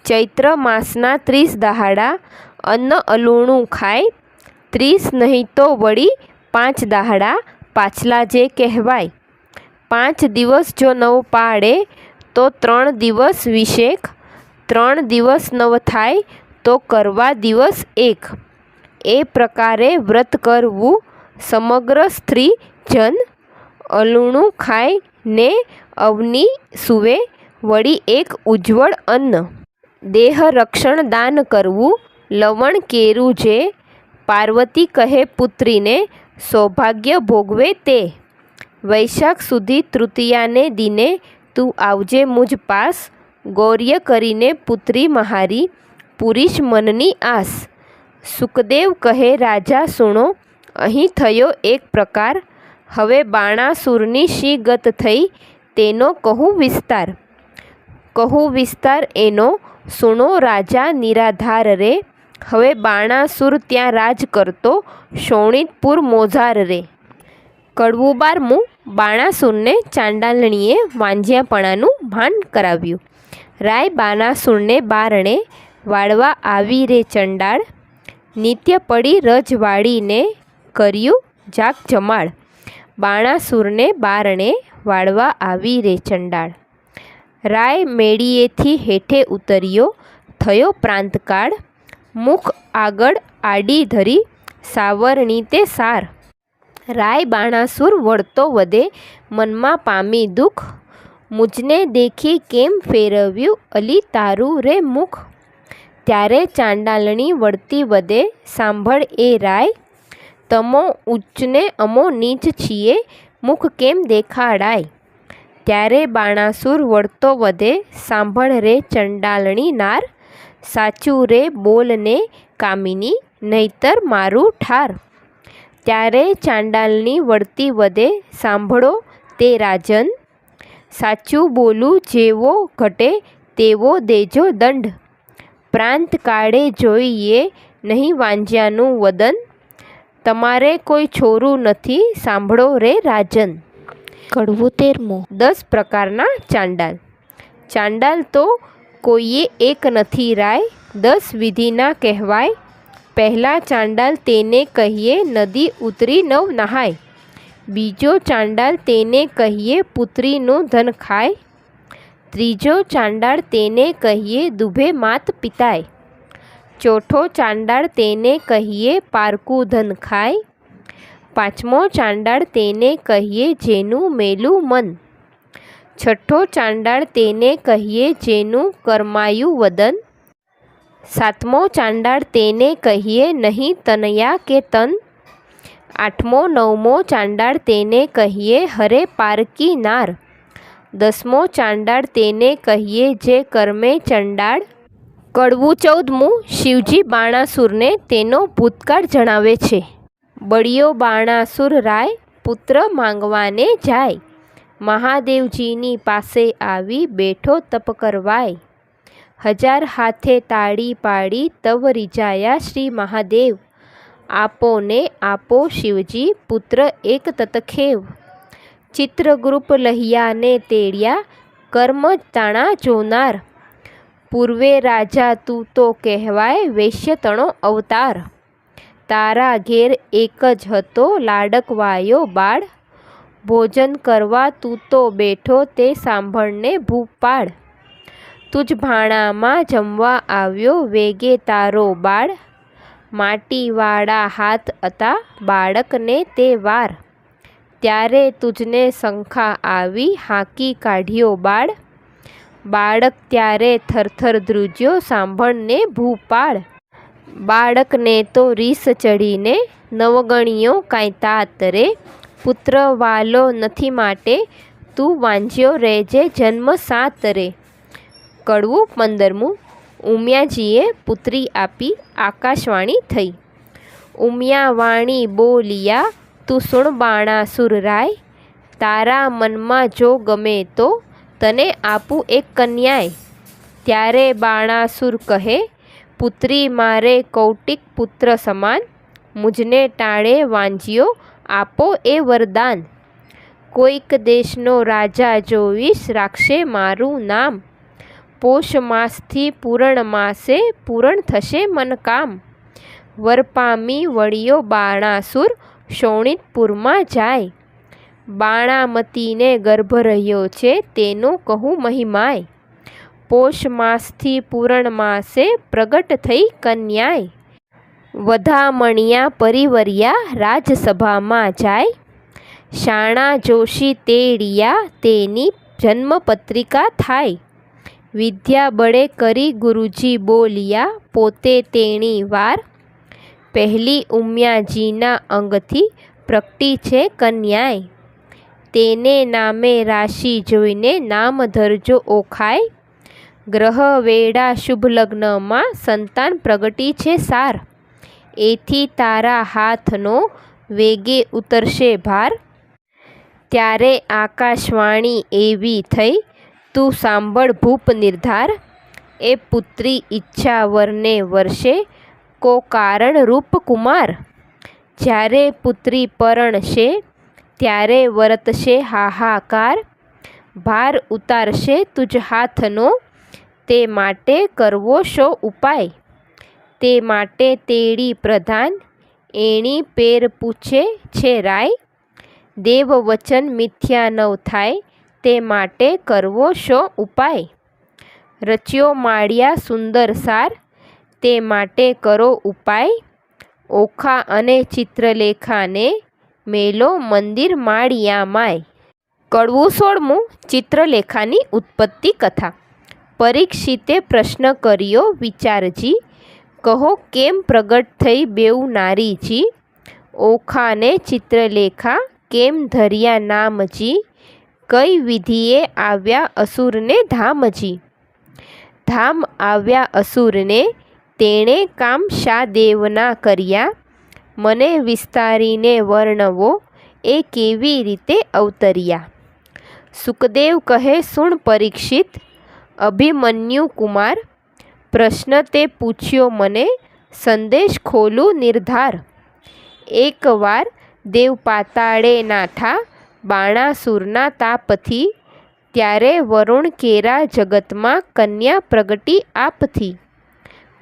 ચૈત્ર માસના 30 દહાડા, અન્ન અલૂણું ખાય. 30 નહીં તો વળી 5 દહાડા, પાછલા જે કહેવાય. 5 દિવસ જો નવ પાડે, તો 3 દિવસ વિશેખ. 3 દિવસ નવ થાય, તો કરવા દિવસ એક. એ પ્રકારે વ્રત કરવું સમગ્ર સ્ત્રી જન. અલૂણું ખાય ને અવની સૂવે, વળી એક ઉજ્જવળ અન્ન. દેહ રક્ષણ દાન કરવું, લવણ કેરું જે, પાર્વતી કહે પુત્રીને, સૌભાગ્ય ભોગવે તે. વૈશાખ સુધી તૃતીયાને દિને, તું આવજે મુજ પાસ, ગૌર્ય કરીને પુત્રી મહારી, પૂરીશ મનની આસ. સુખદેવ કહે રાજા સુણો, અહીં થયો એક પ્રકાર, હવે બાણાસુરની શી ગત થઈ, તેનો કહું વિસ્તાર. કહું વિસ્તાર એનો, સુણો રાજા નિરાધાર રે, હવે બાણાસુર ત્યાં રાજ કરતો, શોણિતપુર મોજાર રે. કડવું 12મું. બાણાસુરને ચાંડાલણીએ વાંજિયાપણાનું ભાન કરાવ્યું. રાય બાણાસુરને બારણે, વાળવા આવી રે ચંડાળ, નિત્ય પડી રજવાડીને, કર્યું જાક જમાળ. બાણાસુરને બારણે, વાળવા આવી રે ચંડાળ. રાય મેળીએથી હેઠે ઉતર્યો, થયો પ્રાંતકાળ, મુખ આગળ આડી ધરી, સાવરણી તે સાર. રાય બાણાસુર વળતો વધે, મનમાં પામી દુઃખ, મુજને દેખી કેમ ફેરવ્યું અલી તારું રે મુખ. ત્યારે ચાંડાલણી વળતી વધે, સાંભળ એ રાય, તમો ઉચ્ચને અમો નીચ છીએ, મુખ કેમ દેખાડાય. ત્યારે બાણાસુર વળતો વધે, સાંભળ રે ચંડાલણી નાર, સાચું રે બોલને કામિની, નહીતર મારું ઠાર. ત્યારે ચાંડાલની વળતી વધે, સાંભળો તે રાજન, સાચું બોલું જેવો ઘટે તેવો દેજો દંડ. પ્રાંત કાળે જોઈએ નહીં વાંજ્યાનું વદન, તમારે કોઈ છોરું નથી, સાંભળો રે રાજન. કડવું 13મું. 10 પ્રકારના ચાંડાલ. ચાંડાલ તો કોઈએ એક નથી રાય, 10 વિધિના કહેવાય. પહેલા ચાંડાલ તેને કહીએ, નદી ઉતરી નવ નહાય. બીજો ચાંડાલ તેને કહીએ, પુત્રીનું ધન ખાય. ત્રીજો ચાંડાળ તેને કહીએ, દુભે માત પિતાય. ચોથો ચાંડાળ તેને કહીએ, પારકું ધન ખાય. પાંચમો ચાંડાળ તેને કહીએ, જેનું મેલું મન. છઠ્ઠો ચાંડાળ તેને કહીએ, જેનું કરમાયું વદન. સાતમો ચાંડાળ તેને કહીએ, નહીં તનયા કે તન. આઠમો નવમો ચાંડાળ તેને કહીએ, હરે પારકી નાર. 10મો ચાંડાળ તેને કહીએ, જે કર્મે ચંડાળ. કડવું 14મું. શિવજી બાણાસુરને તેનો ભૂતકાળ જણાવે છે. બળિયો બાણાસુર રાય, પુત્ર માંગવાને જાય, મહાદેવજીની પાસે આવી બેઠો તપ કરવાય. 1000 હાથે તાળી પાડી તવ રીઝાયા શ્રી મહાદેવ, આપો ને આપો શિવજી પુત્ર એક તતખેવ. ચિત્રગૃપ લહિયાને તેડ્યા, કર્મ તાણા જોનાર, પૂર્વે રાજા તું તો કહેવાય, વૈશ્ય તણો અવતાર. તારા ઘેર એક જ હતો લાડકવાયો બાળ, ભોજન કરવા તું તો બેઠો તે સાંભળને ભૂપાળ. તુજ ભાણામાં જમવા આવ્યો વેગે તારો બાળ, માટીવાળા હાથ હતા બાળકને તે વાર. ત્યારે તુજને શંખા આવી હાંકી કાઢ્યો બાળ, બાળક ત્યારે થરથર ધ્રુજ્યો સાંભળને ભૂપાળ. બાળકને તો રીસ ચડીને નવગણીઓ કાંઈ તાત રે, પુત્ર વાલો નથી માટે તું વાંજ્યો રહેજે જન્મ સાત રે. કડવું 15મું. ઉમિયાજીએ પુત્રી આપી આકાશવાણી થઈ. ઉમિયા વાણી બોલિયા, તું સુણ બાણાસુર રાય, તારા મનમાં જો ગમે તો તને આપું એક કન્યાય. ત્યારે બાણાસુર કહે, પુત્રી મારે કૌટિક પુત્ર સમાન, મુજને ટાળે વાંજ્યો આપો એ વરદાન. કોઈક દેશનો રાજા જોઈશ રાખશે મારું નામ, પોષ માસથી પૂરણ માસે પૂરણ થશે મનકામ. વર પામી વળ્યો બાણાસુર શોણિતપુરમાં જાય, બાણામતીને ગર્ભ રહ્યો છે તેનું કહું મહિમાય. પોષ માસથી પૂરણ માસે પ્રગટ થઈ કન્યાય, વધામણિયા પરિવર્યા રાજસભામાં જાય. શાણા જોશી તેડિયા તેની જન્મપત્રિકા થાય, વિદ્યા બળે કરી ગુરુજી બોલિયા પોતે તેણી વાર, પહેલી ઉમિયાજીના અંગથી પ્રગટી છે કન્યાય, તેને નામે રાશિ જોઈને નામ ધરજો ઓખાય, ગ્રહ વેળા શુભ લગ્નમાં સંતાન પ્રગટી છે સાર, એથી તારા હાથનો વેગે ઉતરશે ભાર, ત્યારે આકાશવાણી એવી થઈ તું સાંભળ ભૂપ નિર્ધાર, એ પુત્રી ઈચ્છા વરને વર્ષે કો કારણ રૂપ કુમાર, જ્યારે પુત્રી પરણશે ત્યારે વર્તશે હાહાકાર, ભાર ઉતારશે તુજ હાથનો તે માટે કરવો શો ઉપાય, તે માટે તેડી પ્રધાન એણી પેર પૂછે છે રાય, દેવ વચન મિથ્યા નવ થાય તે માટે કરવો શો ઉપાય, રચ્યો માળિયા સુંદર સાર તે માટે કરો ઉપાય, ઓખા અને ચિત્રલેખાને મેલો મંદિર માળિયામાંય. કડવું 16મું ચિત્રલેખાની ઉત્પત્તિ કથા. પરીક્ષિતે પ્રશ્ન કર્યો વિચારજી, કહો કેમ પ્રગટ થઈ બેઉ નારીજી, ઓખાને ચિત્રલેખા કેમ ધર્યા નામજી, કઈ વિધિએ આવ્યા અસુરને ધામજી, ધામ આવ્યા અસુરને તેણે કામ શા દેવના કર્યા, મને વિસ્તારીને વર્ણવો એ કેવી રીતે અવતર્યા. સુખદેવ કહે સુણ પરીક્ષિત, અભિમન્યુ કુમાર, પ્રશ્ન તે પૂછ્યો મને સંદેશ ખોલું નિર્ધાર, એકવાર દેવ પાતાળે નાઠા બાણાસુરના તાપથી, ત્યારે વરુણ કેરા જગતમાં કન્યા પ્રગટી આપથી,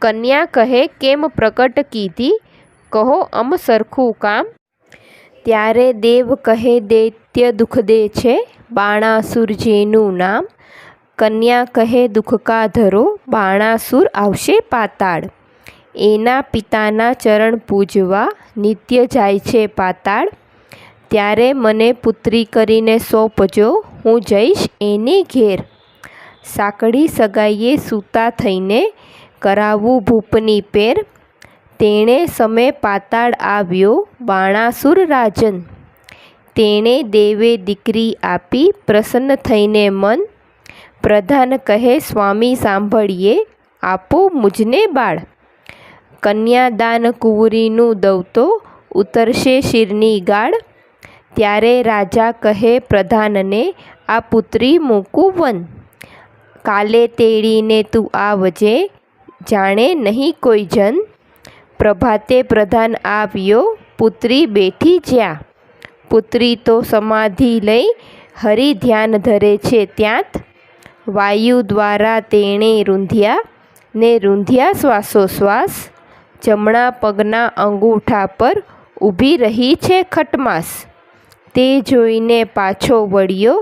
કન્યા કહે કેમ પ્રગટ કીધી કહો અમ સરખું કામ, ત્યારે દેવ કહે દૈત્ય દુઃખ દે છે બાણાસુર જેનું નામ, કન્યા કહે દુઃખ કા ધરો બાણાસુર આવશે પાતાળ, એના પિતાના ચરણ પૂજવા નિત્ય જાય છે પાતાળ, ત્યારે મને પુત્રી કરીને સોંપજો હું જઈશ એની ઘેર, સાંકળી સગાઈએ સૂતા થઈને કરાવું ભૂપની પેર, તેણે સમે પાતાળ આવ્યો બાણાસુર રાજન, તેણે દેવે દીકરી આપી પ્રસન્ન થઈને મન, પ્રધાન કહે સ્વામી સાંભળીએ આપો મુજને બાળ, કન્યાદાન કુંવરીનું દઉં તો ઉતરશે શિરની ગાળ, ત્યારે રાજા કહે પ્રધાનને આ પુત્રી મૂકું વન, કાલે તેડીને તું આવજે જાણે નહીં કોઈ જન, પ્રભાતે પ્રધાન આવ્યો પુત્રી બેઠી જ્યાં, પુત્રી તો સમાધિ લઈ હરિ ધ્યાન ધરે છે ત્યાંત, વાયુ દ્વારા તેણે રૂંધ્યા ને રૂંધ્યા શ્વાસોશ્વાસ, જમણા પગના અંગૂઠા પર ઊભી રહી છે ખટમાસ, તે જોઈને પાછો વળ્યો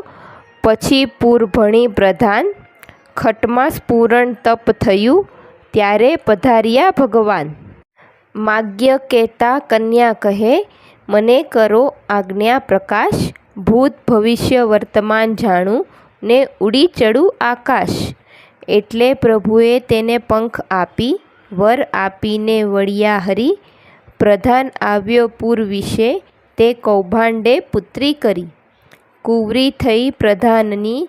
પછી પૂર ભણી પ્રધાન, ખટમાસ પૂરણ તપ થયું ત્યારે પધાર્યા ભગવાન, માગ્ય કહેતા કન્યા કહે મને કરો આજ્ઞા પ્રકાશ, ભૂત ભવિષ્ય વર્તમાન જાણું ને ઉડી ચડું આકાશ, એટલે પ્રભુએ તેને પંખ આપી વર આપીને વળ્યા હરી, પ્રધાન આવ્યો પૂર વિશે તે કૌભાંડે પુત્રી કરી, કુંવરી થઈ પ્રધાનની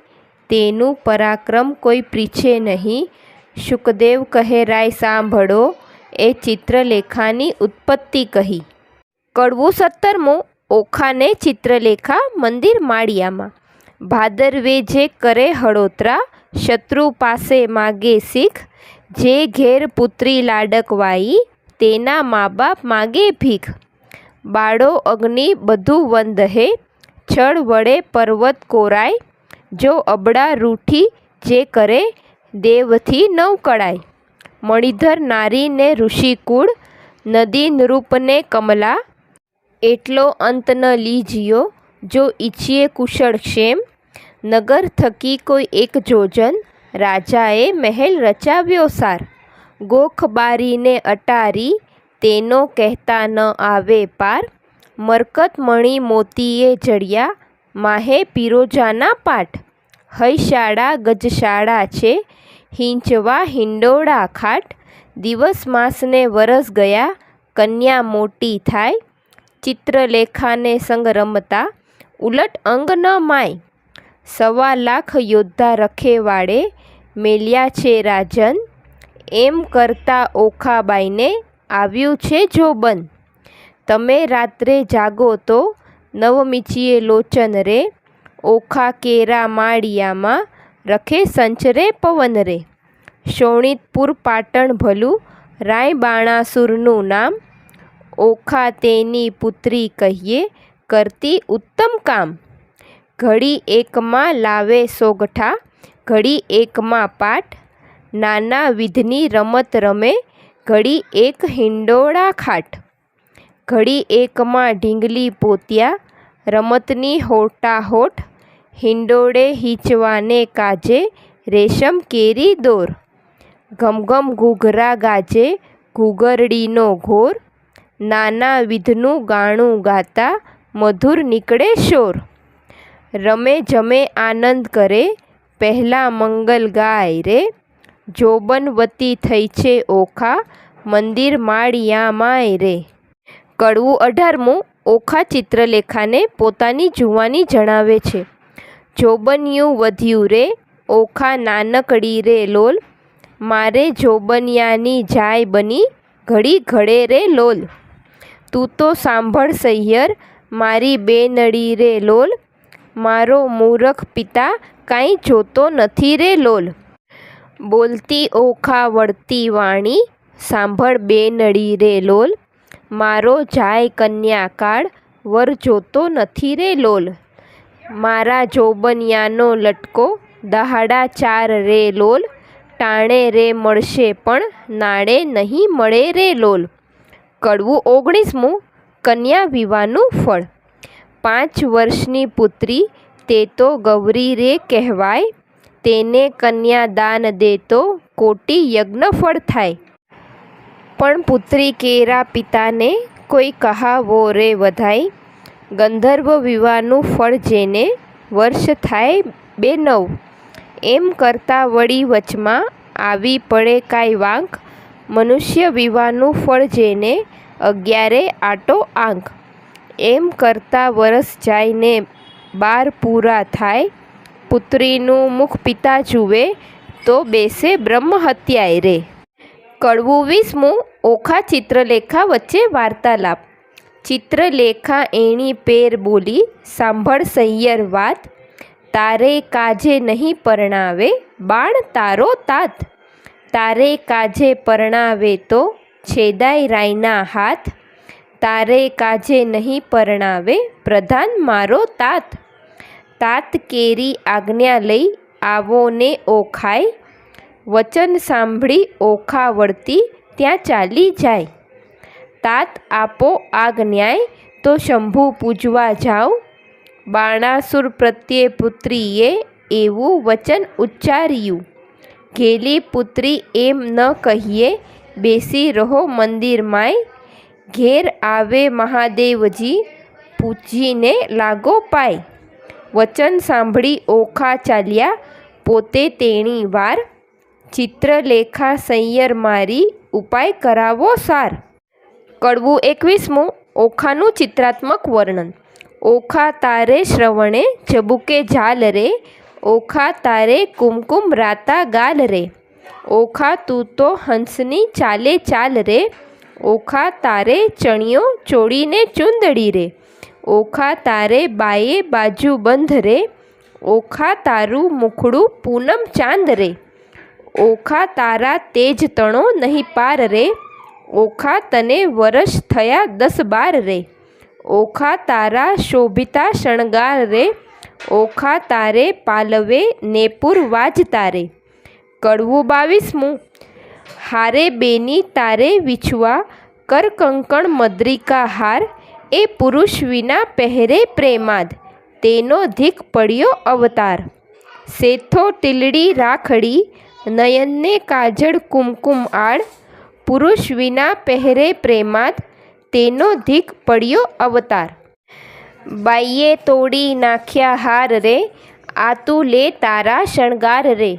તેનું પરાક્રમ કોઈ પ્રીછે નહીં, શુકદેવ કહે રાય સાંભળો એ ચિત્રલેખાની ઉત્પત્તિ કહી. કડવું 17મું ઓખાને ચિત્રલેખા મંદિર માળિયામાં. ભાદરવે જે કરે હળોતરા શત્રુ પાસે માગે શીખ, જે ઘેર પુત્રી લાડકવાઈ તેના મા બાપ માગે ભીખ, બાળો અગ્નિ બધું વંદહે છળ વડે પર્વત કોરાય, જો અબડા રૂઠી જે કરે દેવથી નવ કળાય, મણિધર નારીને ઋષિકુળ નદી નૃપને કમલા, એટલો અંત ન લીજ્યો જો ઈચ્છીએ કુશળ ક્ષેમ, નગર થકી કોઈ એક જોજન રાજાએ મહેલ રચાવ્યો સાર, ગોખ બારીને અટારી તેનો કહેતા ન આવે પાર, મરકત મણી મોતીએ જડિયા, માહે પિરોજાના પાટ. હૈશાળા ગજશાળા છે, હિંચવા હિંડોળા ખાટ. દિવસ માસને વરસ ગયા, કન્યા મોટી થાય. ચિત્રલેખાને સંગ રમતા, ઉલટ અંગ ન માય. 1.25 યોદ્ધા રખેવાળે, મેલ્યા છે રાજન. એમ કરતા ઓખાબાઈને, આવ્યું છે જોબન. તમે રાત્રે જાગો તો, નવમીચીએ લોચન રે. ઓખા કેરા માળિયામાં, રખે સંચરે પવન રે. શોણિતપુર પાટણ ભલું, રાય બાણાસુરનું નામ. ઓખા તેની પુત્રી કહીએ, કરતી ઉત્તમ કામ. ઘડી એકમાં લાવે સોગઠા, ઘડી એકમાં પાટ. નાના વિધની રમત રમે, ઘડી એક હિંડોળા ખાટ. ઘડી એકમાં ઢીંગલી પોત્યા, રમતની હોટાહોટ. હિંડોળે હીચવાને કાજે, રેશમ કેરી દોર. ઘમઘમ ઘૂઘરા ગાજે, ઘૂઘરડીનો ઘોર. નાના વિધનું ગાણું ગાતા, મધુર નીકળે શોર. રમે જમે આનંદ કરે, પહેલાં મંગલ ગાય રે. જોબનવતી થઈ છે ઓખા, મંદિર માળિયામાંય રે. કડવું 18મું. ઓખા ચિત્રલેખાને પોતાની જુવાની જણાવે છે. જોબનિયું વધ્યું રે, ઓખા નાનકડી રે લોલ. મારે જોબનિયાની જાય બની, ઘડી ઘડે રે લોલ. તું તો સાંભળ સહિયર, મારી બેનડી રે લોલ. મારો મૂરખ પિતા, કાંઈ જોતો નથી રે લોલ. બોલતી ઓખા વળતી વાણી, સાંભળ બેનડી રે લોલ. મારો જાય કન્યાકાળ, વર જોતો નથી રે લોલ. મારા જોબનિયાનો લટકો, દહાડા 4 રે લોલ. ટાણે રે મળશે પણ, નાણે નહીં મળે રે લોલ. કડવું 19મું. કન્યા વિવાહનું ફળ. 5 વર્ષની પુત્રી, તે તો ગૌરી રે કહેવાય. તેને કન્યાદાન દે તો, કોટી યજ્ઞ ફળ થાય. પણ પુત્રી કેરા પિતાને, કોઈ કહાવો રે વધાય. ગંધર્વ વિવાહનું ફળ જેને, વર્ષ થાય 2 9. એમ કરતાં વળી વચમાં, આવી પડે કાંઈ વાંક. મનુષ્ય વિવાહનું ફળ જેને, 11 આટો આંક. એમ કરતાં વરસ જાય ને 12 પૂરા થાય. પુત્રીનું મુખ પિતા જુએ, તો બેસે બ્રહ્મ હત્યાય રે. કડવું 20મું. ઓખા ચિત્રલેખા વચ્ચે વાર્તાલાપ. ચિત્રલેખા એણી પેર બોલી, સાંભળ સહિયર વાત. તારે કાજે નહીં પરણાવે, બાણ તારો તાત. તારે કાજે પરણાવે તો, છેદાય રાયના હાથ. તારે કાજે નહીં પરણાવે, પ્રધાન મારો તાત. તાત કેરી આજ્ઞા લઈ, આવો ને ઓખાય. વચન સાંભળી ઓખા વળતી, ત્યાં ચાલી જાય. તાત આપો આજ્ઞાય, તો શંભુ પૂજવા જાઉં. બાણાસુર પ્રત્યે પુત્રીએ, એવું વચન ઉચ્ચાર્યું. ઘેલી પુત્રી એમ ન કહીએ, બેસી રહો મંદિરમાંય. ઘેર આવે મહાદેવજી, પૂજીને લાગો પાય. વચન સાંભળી ઓખા ચાલ્યા, પોતે તેણી વાર. ચિત્રલેખા સૈયર મારી, ઉપાય કરાવો સાર. કડવું 21મું. ઓખાનું ચિત્રાત્મક વર્ણન. ઓખા તારે શ્રવણે, ચબુકે ઝાલ રે. ઓખા તારે કુમકુમ રાતા ગાલ રે. ઓખા તું તો હંસની ચાલે ચાલ રે. ઓખા તારે ચણિયો ચોળીને ચુંદડી રે. ઓખા તારે બાએ બાજુ બંધ રે. ઓખા તારું મુખડું પૂનમ ચાંદ રે. ઓખા તારા તેજ તણો નહીં પાર રે. ઓખા તને વરસ થયા 10-12 રે. ઓખા તારા શોભિતા શણગાર રે. ઓખા તારે પાલવે નેપુર વાજતા રે. કડવું 22મું. હારે બેની તારે વિછવા, કર કંકણ મદ્રિકા હાર. એ પુરુષ વિના પહેરે પ્રેમાદ, તેનો ધીક પડ્યો અવતાર. સેથો ટીલડી રાખડી, નયનને કાજળ કુમકુમ આડ. પુરુષ વિના પહેરે પ્રેમાદ, તેનો ધીક પડ્યો અવતાર. બાઈએ તોડી નાખ્યા હાર રે, આ તું લે તારા શણગાર રે.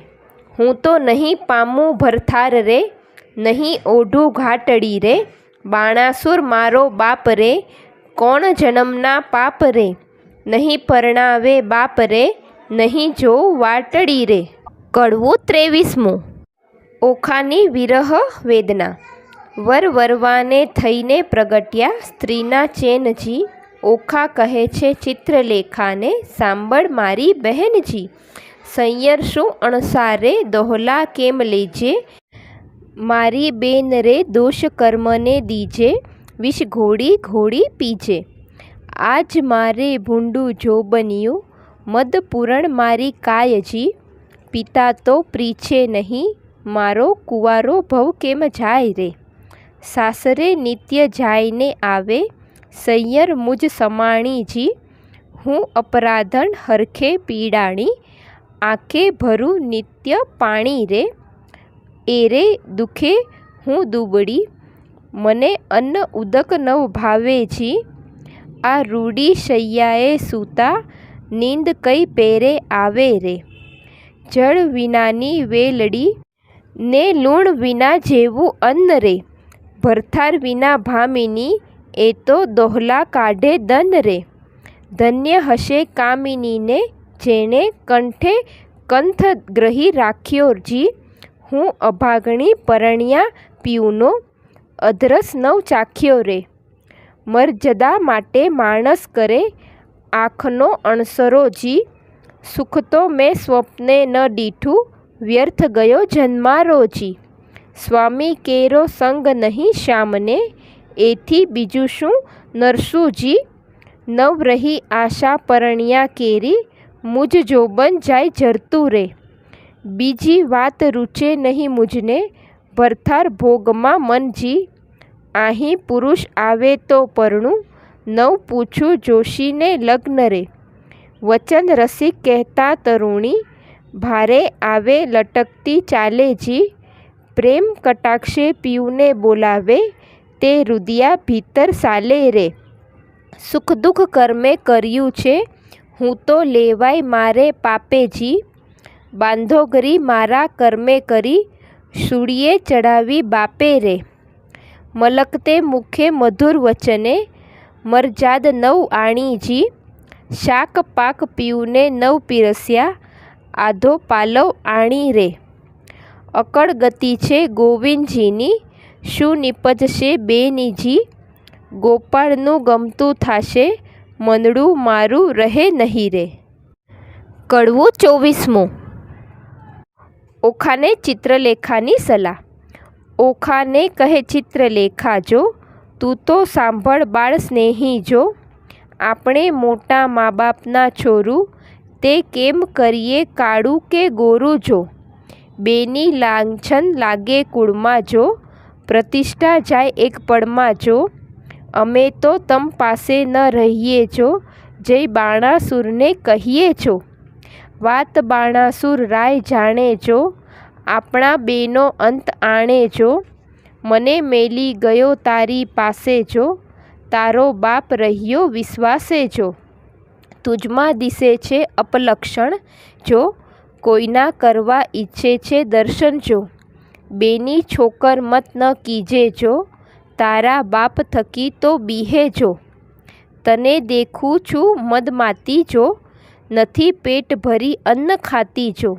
હું તો નહીં પામું ભરથાર રે, નહીં ઓઢું ઘાટડી રે. બાણાસુર મારો બાપ રે, કોણ જન્મના પાપ રે. નહીં પરણાવે બાપ રે, નહીં જોઉં વાટડી રે. કડવું 23મું. ઓખાની વિરહ વેદના. વર વરવાને થઈને પ્રગટ્યા સ્ત્રીના ચેનજી. ઓખા કહે છે ચિત્રલેખાને, સાંભળ મારી બહેનજી. સૈયર શું અણસારે દોહલા કેમ લેજે, મારી બેન રે દોષ કર્મને દીજે. વિષ ઘોડી ઘોડી પીજે. આજ મારે ભૂંડું જોબન્યું, મદપૂરણ મારી કાયજી. પિતા તો પ્રીછે નહીં, મારો કુંવારો ભવ કેમ જાય રે. સાસરે નિત્ય જાયને આવે, સૈયર મુજ સમાણીજી. હું અપરાધણ હરખે પીડાણી, આંખે ભરું નિત્ય પાણી રે. એરે દુખે હું દુબળી, મને અન્ન ઉદક નવ ભાવેજી. આ રૂડી શૈયાએ સૂતા, નીંદ કઈ પેરે આવે રે. જળ વિનાની વેલડી, ને લૂણ વિના જેવું અન્ન રે. ભરથાર વિના ભામિની, એ તો દોહલા કાઢે દન રે. ધન્ય હશે કામિનીને, જેણે કંઠે કંથ ગ્રહી રાખ્યો જી. હું અભાગણી પરણ્યા પીઉનો, અધરસ નવ ચાખ્યો રે. મર્યાદા માટે માણસ કરે, આંખનો અણસરો જી. સુખ તો મેં સ્વપ્ને ન દીઠું, વ્યર્થ ગયો જન્મારો જી. સ્વામી કેરો સંગ નહીં શ્યામને, એથી બીજું શું નરસુજી. નવ રહી આશા પરણ્યા કેરી, મુજ જોબન જાય જરતું રે. બીજી વાત રૂચે નહીં મુજને, ભરથાર ભોગમાં મનજી. અહીં પુરુષ આવે તો પરણું, નવ પૂછું જોશીને લગ્ન રે. વચન રસિક કહેતા તરુણી, ભારે આવે લટકતી ચાલે જી. પ્રેમ કટાક્ષે પીઉને બોલાવે, તે રુદિયા ભીતર સાલે રે. સુખ દુઃખ કર્મે કર્યું છે, હું તો લેવાય મારે પાપેજી. બાંધોગરી મારા કર્મે કરી, શૂળીએ ચડાવી બાપે રે. મલકતે મુખે મધુર વચને, મરજાદ નવ આણીજી. શાક પાક પીઉને નવ પીરસ્યા, આધો પાલવ આણી રે. અકળ ગતિ છે ગોવિંદજીની, શું નિપજશે બેનીજી. ગોપાળનું ગમતું થાશે, મંદડું મારું રહે નહીં રે. કડવું 24મું. ઓખાને ચિત્રલેખાની સલાહ. ઓખાને કહે ચિત્રલેખા જો, તું તો સાંભળ બાળ સ્નેહી જો. આપણે મોટા મા બાપના છોરું, તે કેમ કરીએ કાળું કે ગોરું જો. બેની લાંછન લાગે કુળમાં જો, પ્રતિષ્ઠા જાય એક પળમાં જો. અમે તો તમ પાસે ન રહીએ જો, જય બાણાસુરને કહીએ છો. વાત બાણાસુર રાય જાણે જો, આપણા બેનો અંત આણે જો. મને મેલી ગયો તારી પાસે જો, તારો બાપ રહ્યો વિશ્વાસે જો. તુજમાં દિશે છે અપલક્ષણ જો, કોઈના કરવા ઈચ્છે છે દર્શન જો. બેની છોકર મત ન કીજે જો, તારા બાપ થકી તો બીહે જો. તને દેખું છું મદમાતી જો, નથી પેટ ભરી અન્ન ખાતી જો.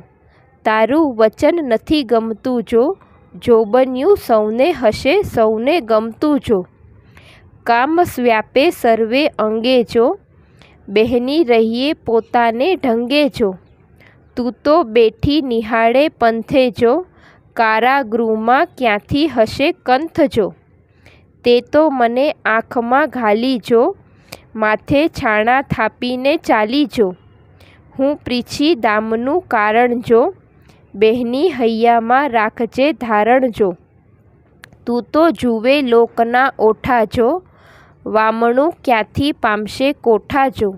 તારું વચન નથી ગમતું જો, જોબન્યું સૌને હશે સૌને ગમતું જો. કામ વ્યાપે સર્વે અંગે જો, બહેની રહીએ પોતાને ઢંગે જો. તું તો બેઠી નિહાળે પંથે જો, કારાગૃહમાં ક્યાંથી હશે કંથ જો. તે તો મને આંખમાં ઘાલી જો, માથે છાણા થાપીને ચાલી જો. હું પ્રીછી દામનું કારણ જો, બહેની હૈયામાં રાખજે ધારણ જો. તું તો જુએ લોકના ઓઠા જો, વામણું ક્યાંથી પામશે કોઠા જો.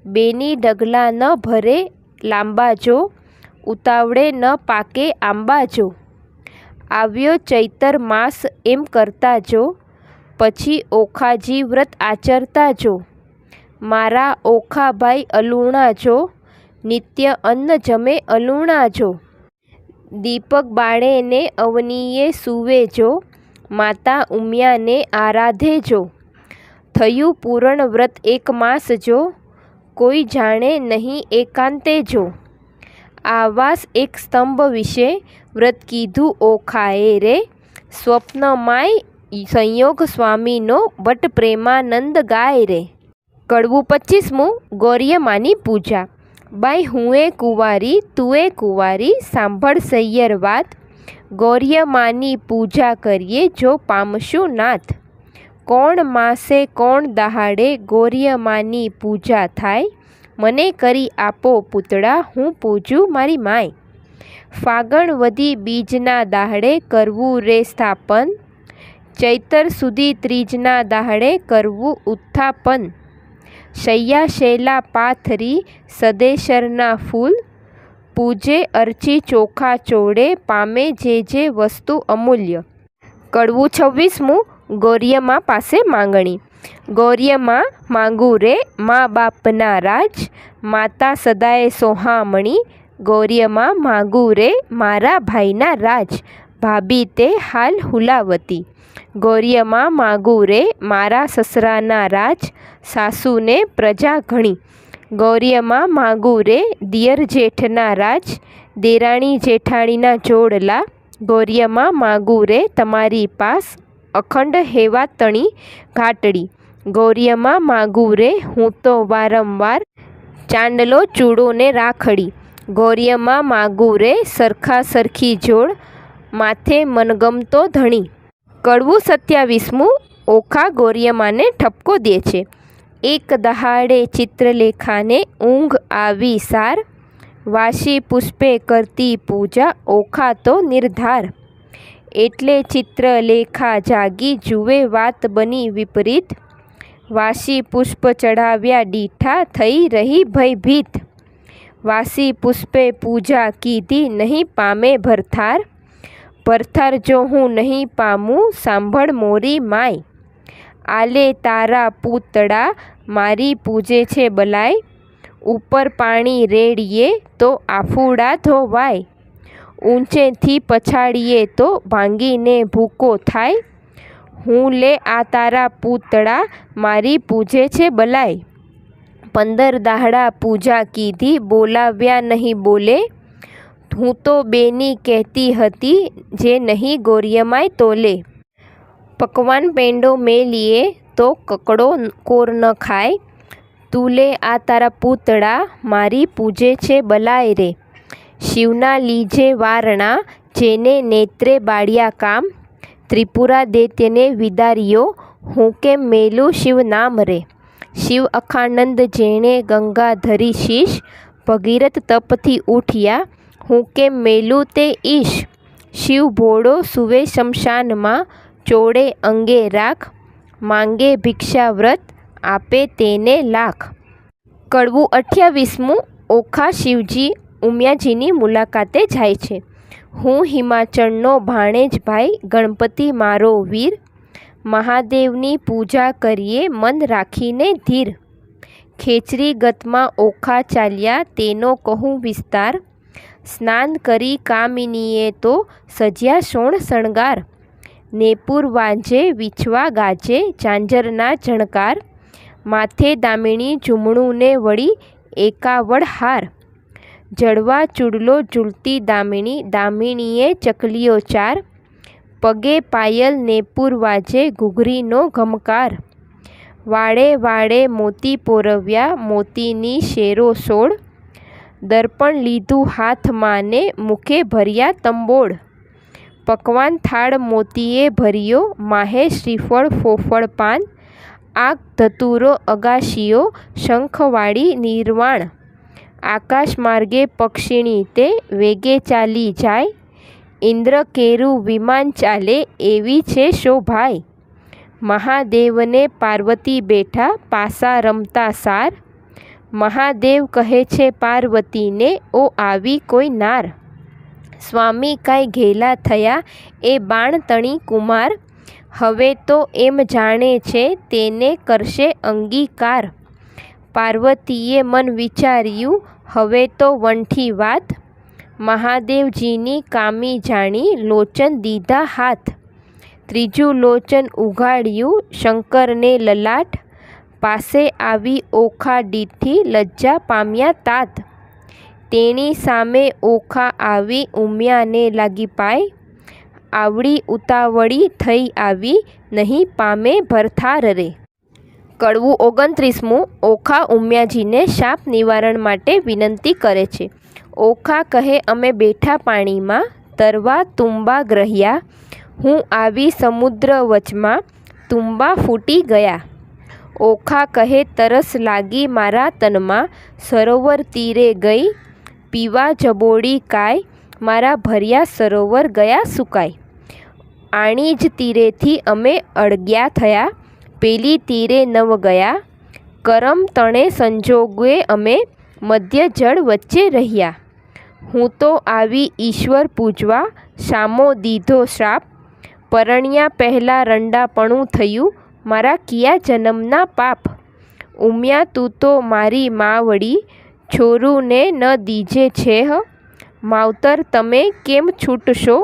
બેની ડગલા ન ભરે લાંબા જો, ઉતાવળે ન પાકે આંબા જો. આવ્યો ચૈતર માસ એમ કરતા જો, પછી ઓખાજી વ્રત આચરતા જો, મારા ઓખાભાઈ અલુણા જો, નિત્ય અન્ન જમે અલુણા જો. દીપક બાળે ને અવનીએ સૂવે જો, માતા ઉમિયાને આરાધે જો. થયું પૂરણ વ્રત એક માસ જો, કોઈ જાણે નહીં એકાંતે જો. આવાસ એક સ્તંભ વિશે વ્રત કીધું ઓખાએ રે, સ્વપ્નમાય સંયોગ સ્વામીનો ભટ્ટ પ્રેમાનંદ ગાય રે. કડવું 25મું ગૌરીયમાની પૂજા. બાઈ હુંએ કુંવારી તુએ કુંવારી, સાંભળ સૈયર વાત, ગૌરીયમાની પૂજા કરીએ જો પામશું નાથ. કોણ માસે કોણ દહાડે ગૌરીયમાની પૂજા થાય, મને કરી આપો પૂતળા હું પૂજું મારી માય. ફાગણ વધી બીજના દાહડે કરવું રે સ્થાપન, ચૈતર સુધી ત્રીજના દાહડે કરવું ઉત્થાપન. શૈયા શૈલા પાથરી સદેશરના ફૂલ, પૂજે અર્ચી ચોખા ચોડે પામે જે વસ્તુ અમૂલ્ય. કડવું 26મું ગૌરીયમા પાસે માંગણી. ગૌરીયમા માંગું રે મા બાપના રાજ, માતા સદાય સોહામણી. ગૌરીયમા માંગું રે મારા ભાઈના રાજ, ભાભી તે હાલ હુલાવતી. ગૌરીયમા માંગું રે મારા સસરાના રાજ, સાસુને પ્રજા ઘણી. ગૌરીયમા માંગું રે દિયર જેઠના રાજ, દેરાણી જેઠાણીના જોડલા. ગૌરીયમા માંગું રે તમારી પાસ, અખંડ હેવા તણી ઘાટડી. ગૌરીયમા માંગું રે હું તો વારંવાર, ચાંદલો ચૂડો ને રાખડી. ગૌરીયમા માંગું રે સરખા સરખી જોડ, માથે મનગમતો ધણી. કડવું 27મું ઓખા ગૌરીયમાને ઠપકો દે છે. એક દહાડે ચિત્રલેખાને ઊંઘ આવી સાર, વાસી પુષ્પે કરતી પૂજા ઓખા તો નિર્ધાર. એટલે ચિત્રલેખા જાગી જુએ વાત બની વિપરીત, વાસી પુષ્પ ચડાવ્યા ડીઠા થઈ રહી ભયભીત. વાસી પુષ્પે પૂજા કીધી નહીં પામે ભરથાર, ભરથાર જો હું નહીં પામું સાંભળ મોરી માય. આલે તારા પૂતળા મારી પૂજે છે બલાય, ઉપર પાણી રેડીએ તો આફુડા ધોવાય. ઊંચેથી પછાડીએ તો ભાંગીને ભૂકો થાય, હું લે આ તારા પૂતળા મારી પૂજે છે બલાય. 15 દાહડા પૂજા કીધી બોલાવ્યા નહીં બોલે, હું તો બેની કહેતી હતી જે નહીં ગૌરીયમાય તોલે. પકવાન પેંડો મેલીએ તો કકડો કોર ન ખાય, તું લે આ તારા પૂતળા મારી પૂજે છે બલાય રે. શિવના લીજે વારણા જેને નેત્રે બાળ્યા કામ, ત્રિપુરા દૈત્યને વિદાર્યો હું કેમ મેલું શિવ નામ રે. શિવ અખાનંદ જેણે ગંગા ધરી શીશ, ભગીરથ તપથી ઉઠ્યા હું કેમ મેલું તે ઈશ. શિવ ભોળો સુવે શમશાનમાં ચોડે અંગે રાખ, માંગે ભિક્ષા વ્રત આપે તેને લાખ. કડવું 28મું ઓખા શિવજી ઉમિયાજીની મુલાકાતે જાય છે. હું હિમાચળનો ભાણેજ ભાઈ ગણપતિ મારો વીર, મહાદેવની પૂજા કરીએ મન રાખીને ધીર. ખેચરી ગતમાં ઓખા ચાલ્યા તેનો કહું વિસ્તાર, સ્નાન કરી કામિનીએ તો સજ્યા સોણ શણગાર. નેપુર વાંજે વિછવા ગાજે ઝાંઝરના ઝણકાર, માથે દામિણી ઝૂમણું ને વળી એકાવડ હાર. જડવા ચૂડલો ઝૂલતી દામિણી, દામિણીએ ચકલીઓ ચાર, પગે પાયલ નેપુર વાજે ઘૂઘરીનો ઘમકાર. વાળે વાળે મોતી પોરવ્યા મોતીની શેરો સોળ, દર્પણ લીધું હાથમાં ને મુખે ભર્યા તંબોળ. પકવાન થાળ મોતીએ ભર્યો માહે શ્રીફળ ફોફળ પાન, આગ ધતુરો અગાશીઓ શંખવાળી નિર્વાણ. આકાશ માર્ગે પક્ષીણી તે વેગે ચાલી જાય, ઇન્દ્ર કેરું વિમાન ચાલે એવી છે શોભાઈ. મહાદેવને પાર્વતી બેઠા પાસા રમતા સાર, મહાદેવ કહે છે પાર્વતીને ઓ આવી કોઈ નાર. સ્વામી કાંઈ ઘેલા થયા એ બાણ તણી કુમાર, હવે તો એમ જાણે છે તેને કરશે અંગીકાર. પાર્વતીએ મન વિચાર્યું, હવે તો વંઠી વાત. મહાદેવજીની કામી જાણી લોચન દીધા હાથ. ત્રીજું લોચન ઉઘાડ્યું શંકરને લલાટ. પાસે આવી ઓખા દીઠી લજ્જા પામ્યા તાત. તેની સામે ઓખા આવી ઉમિયાને લાગી પાય. આવડી ઉતાવળી થઈ આવી નહીં પામે ભરથાર રે. કડવું 29મું. ઓખા ઉમિયાજીને શાપ નિવારણ માટે વિનંતી કરે છે. ઓખા કહે, અમે બેઠા પાણીમાં તરવા તુંબા ગ્રહ્યા. હું આવી સમુદ્ર વચમાં તુંબા ફૂટી ગયા. ઓખા કહે, તરસ લાગી મારા તનમાં સરોવર તીરે ગઈ. પીવા જબોડી કાય મારા ભર્યા સરોવર ગયા સુકાય. આણી જ તીરેથી અમે અળગ્યા થયા. પેલી તીરે નવ ગયા. કરમ તણે સંજોગે અમે મધ્ય જળ વચ્ચે રહ્યા. હું તો આવી ઈશ્વર પૂજવા શામો દીધો શ્રાપ. પરણ્યા પહેલાં રંડાપણું થયું મારા કિયા જન્મના પાપ. ઉમિયા તું તો મારી માવડી છોરુંને ન દીજે છે હ. માવતર તમે કેમ છૂટશો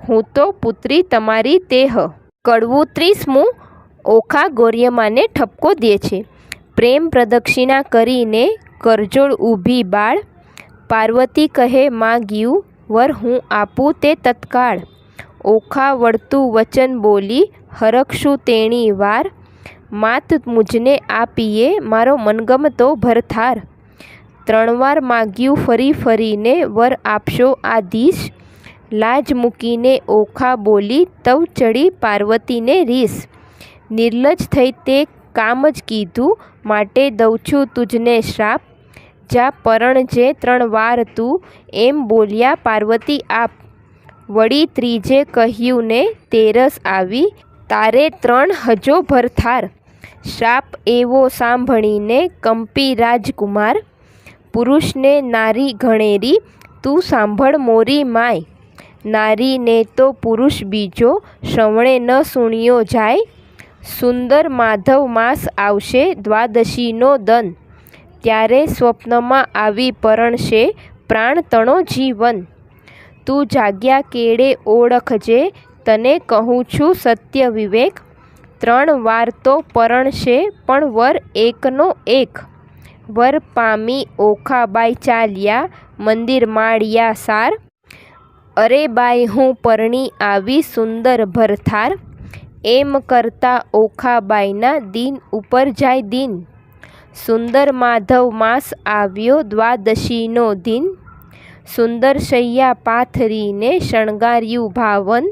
હું તો પુત્રી તમારી તેહ. કડવું 30મું. ઓખા ગોર્યમાને ઠપકો દે છે. પ્રેમ પ્રદક્ષિણા કરીને કરજોડ ઊભી બાળ. પાર્વતી કહે, માગ્યું વર હું આપું તે તત્કાળ. ઓખા વળતું વચન બોલી હરખશું તેણી વાર. માત મુજને આપીએ મારો મનગમતો ભરથાર. 3 વાર માગ્યું ફરી ફરીને વર આપશો આધીશ. લાજ મૂકીને ઓખા બોલી તવ ચડી પાર્વતીને રીસ. નિર્લજ થઈ તે કામ જ કીધું માટે દઉં છું તુજને શ્રાપ. જા પરણજે 3 વાર તું એમ બોલ્યા પાર્વતી આપ. વળી ત્રીજે કહ્યું ને તેરસ આવી તારે 3 હજો ભરથાર. શ્રાપ એવો સાંભળીને કંપી રાજકુમાર. પુરુષને નારી ગણેરી તું સાંભળ મોરી માય. નારીને તો પુરુષ બીજો શ્રવણે ન સુણ્યો જાય. સુંદર માધવ માસ આવશે દ્વાદશીનો દન. ત્યારે સ્વપ્નમાં આવી પરણશે પ્રાણ તણો જીવન. તું જાગ્યા કેળે ઓળખજે તને કહું છું સત્ય વિવેક. 3 વાર તો પરણશે પણ વર એકનો એક. વર પામી ઓખાબાઈ ચાલ્યા મંદિર માળિયા સાર. અરે બાઈ હું પરણી આવી સુંદર ભરથાર. એમ કરતા ઓખાબાઈના દિન ઉપર જાય દિન. સુંદર માધવ માસ આવ્યો દ્વાદશીનો દિન. સુંદર શૈયા પાથરીને શણગાર્યું ભાવન.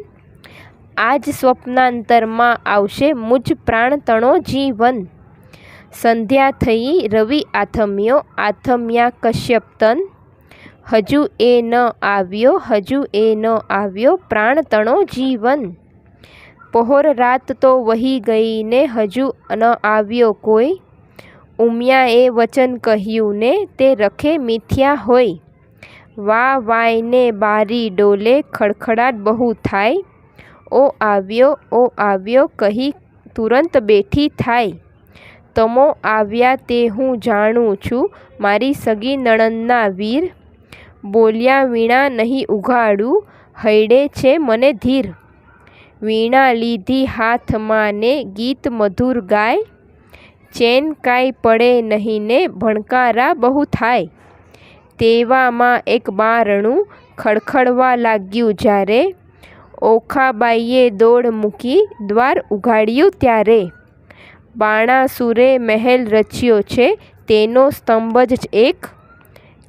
આજ સ્વપ્નાંતરમાં આવશે મુજ પ્રાણ તણો જીવન. સંધ્યા થઈ રવિ આથમ્યો આથમ્યા કશ્યપ તન. હજુ એ ન આવ્યો હજુ એ ન આવ્યો પ્રાણ તણો જીવન. પહોર રાત તો વહી ગઈ ને હજુ ન આવ્યો કોઈ. ઉમિયાએ વચન કહ્યું ને તે રખે મિથ્યા હોય. વા વાયને બારી ડોલે ખડખડાટ બહુ થાય. ઓ આવ્યો કહી તુરંત બેઠી થાય. તમો આવ્યા તે હું જાણું છું મારી સગી નણંદના વીર. બોલ્યા વીણા નહીં ઉઘાડું હૈડે છે મને ધીર. વીણા લીધી હાથમાં ને ગીત મધુર ગાય. ચેન કાંઈ પડે નહીં ને ભણકારા બહુ થાય. તેવામાં એક બારણું ખડખડવા લાગ્યું જ્યારે. ઓખાબાઈએ દોડ મૂકી દ્વાર ઉઘાડ્યું ત્યારે. બાણાસુરે મહેલ રચ્યો છે તેનો સ્તંભ જ એક.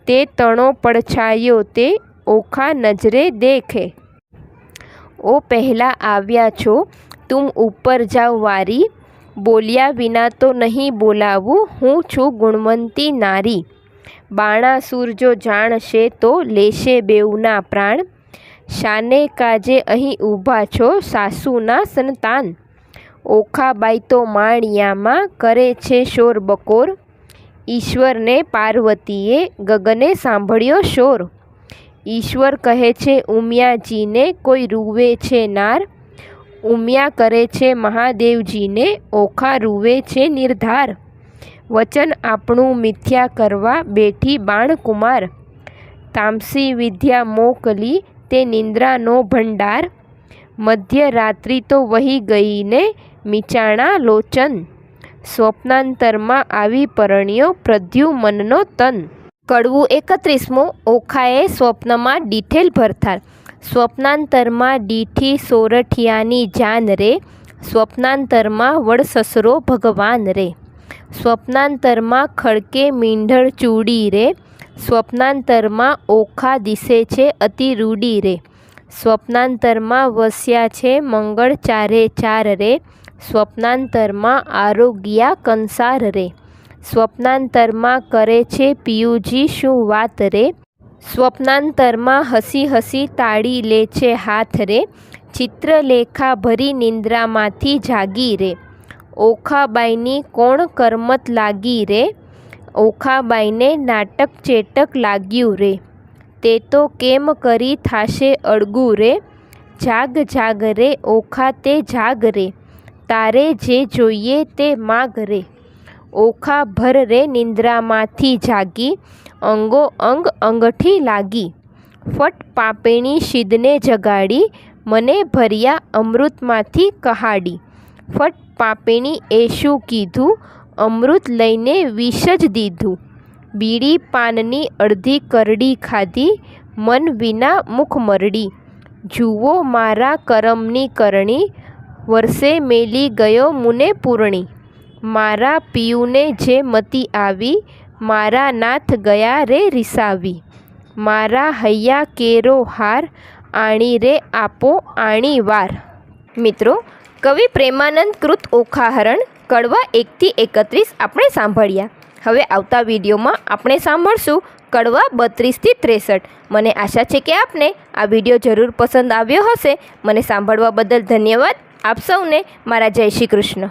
તે તણો પડછાયો તે ઓખા નજરે દેખે. ઓ પહેલાં આવ્યા છો તુમ ઉપર જાઓ વારી. બોલ્યા વિના તો નહીં બોલાવું હું છું ગુણવંતી નારી. બાણાસુર જો જાણશે તો લેશે બેઉના પ્રાણ. શાને કાજે અહીં ઊભા છો સાસુના સંતાન. ઓખાબાઈ તો માળિયામાં કરે છે શોર બકોર. ઈશ્વરને પાર્વતીએ ગગને સાંભળ્યો શોર. ઈશ્વર કહે છે ઉમિયાજીને કોઈ રૂવે છે નાર. ઉમ્યા કરે છે મહાદેવજીને, ઓખા રૂવે છે નિર્ધાર. વચન આપણું મિથ્યા કરવા બેઠી બાણકુમાર. તામસી વિદ્યા મોકલી તે નિંદ્રાનો ભંડાર. મધ્યરાત્રિ તો વહી ગઈને મીચાણા લોચન. સ્વપ્નાંતરમાં આવી પરણ્યો પ્રદ્યુમનનો તન. કડવું 31. ઓખાએ સ્વપ્નમાં ડીઠેલ ભરથાર. સ્વપ્નાંતરમાં ડીઠી સોરઠિયાની જાન રે. સ્વપ્નાંતરમાં વડસસરો ભગવાન રે. સ્વપ્નાંતરમાં ખડકે મીંઢળ ચૂડી રે. સ્વપ્નાંતરમાં ઓખા દિશે છે અતિ રૂડી રે. સ્વપ્નાંતરમાં વસ્યા છે મંગળ ચારે ચાર રે. સ્વપ્નાંતરમાં આરોગ્યા કંસાર રે. સ્વપ્નાંતરમાં કરે છે પિયુજી શું વાત રે. સ્વપ્નાંતરમાં હસી હસી તાળી લે છે હાથ રે. ચિત્રલેખા ભરી નિંદ્રામાંથી જાગી રે. ઓખાબાઈની કોણ કરમત લાગી રે. ઓખાબાઈને નાટક ચેટક લાગ્યું રે. તે તો કેમ કરી થાશે અળગું રે. જાગ જાગ રે ઓખા તે જાગ રે. તારે જે જોઈએ તે માગ રે. ઓખા ભર રે નિંદ્રામાંથી જાગી. અંગો અંગ અંગઠી લાગી. ફટ પાપેણી શીદને જગાડી. મને ભર્યા અમૃતમાંથી કહાડી. ફટ પાપેણી એ શું કીધું. અમૃત લઈને વિષ જ દીધું. બીડી પાનની અડધી કરડી ખાધી. મન વિના મુખ મરડી. જુઓ મારા કરમની કરણી. વર્ષે મેલી ગયો મુને પૂરણી. મારા પિયુને જે મતિ આવી. મારા નાથ ગયા રે રિસાવી. મારા હૈયા કેરો હાર. આણી રે આપો આણી વાર. મિત્રો, કવિ પ્રેમાનંદ કૃત ઓખાહરણ કડવા 1 થી 31 આપણે સાંભળ્યા. હવે આવતા વિડીયોમાં આપણે સાંભળશું કડવા 32 થી 63. મને આશા છે કે આપને આ વિડીયો જરૂર પસંદ આવ્યો હશે. મને સાંભળવા બદલ ધન્યવાદ. આપ સૌને મારા જય શ્રી કૃષ્ણ.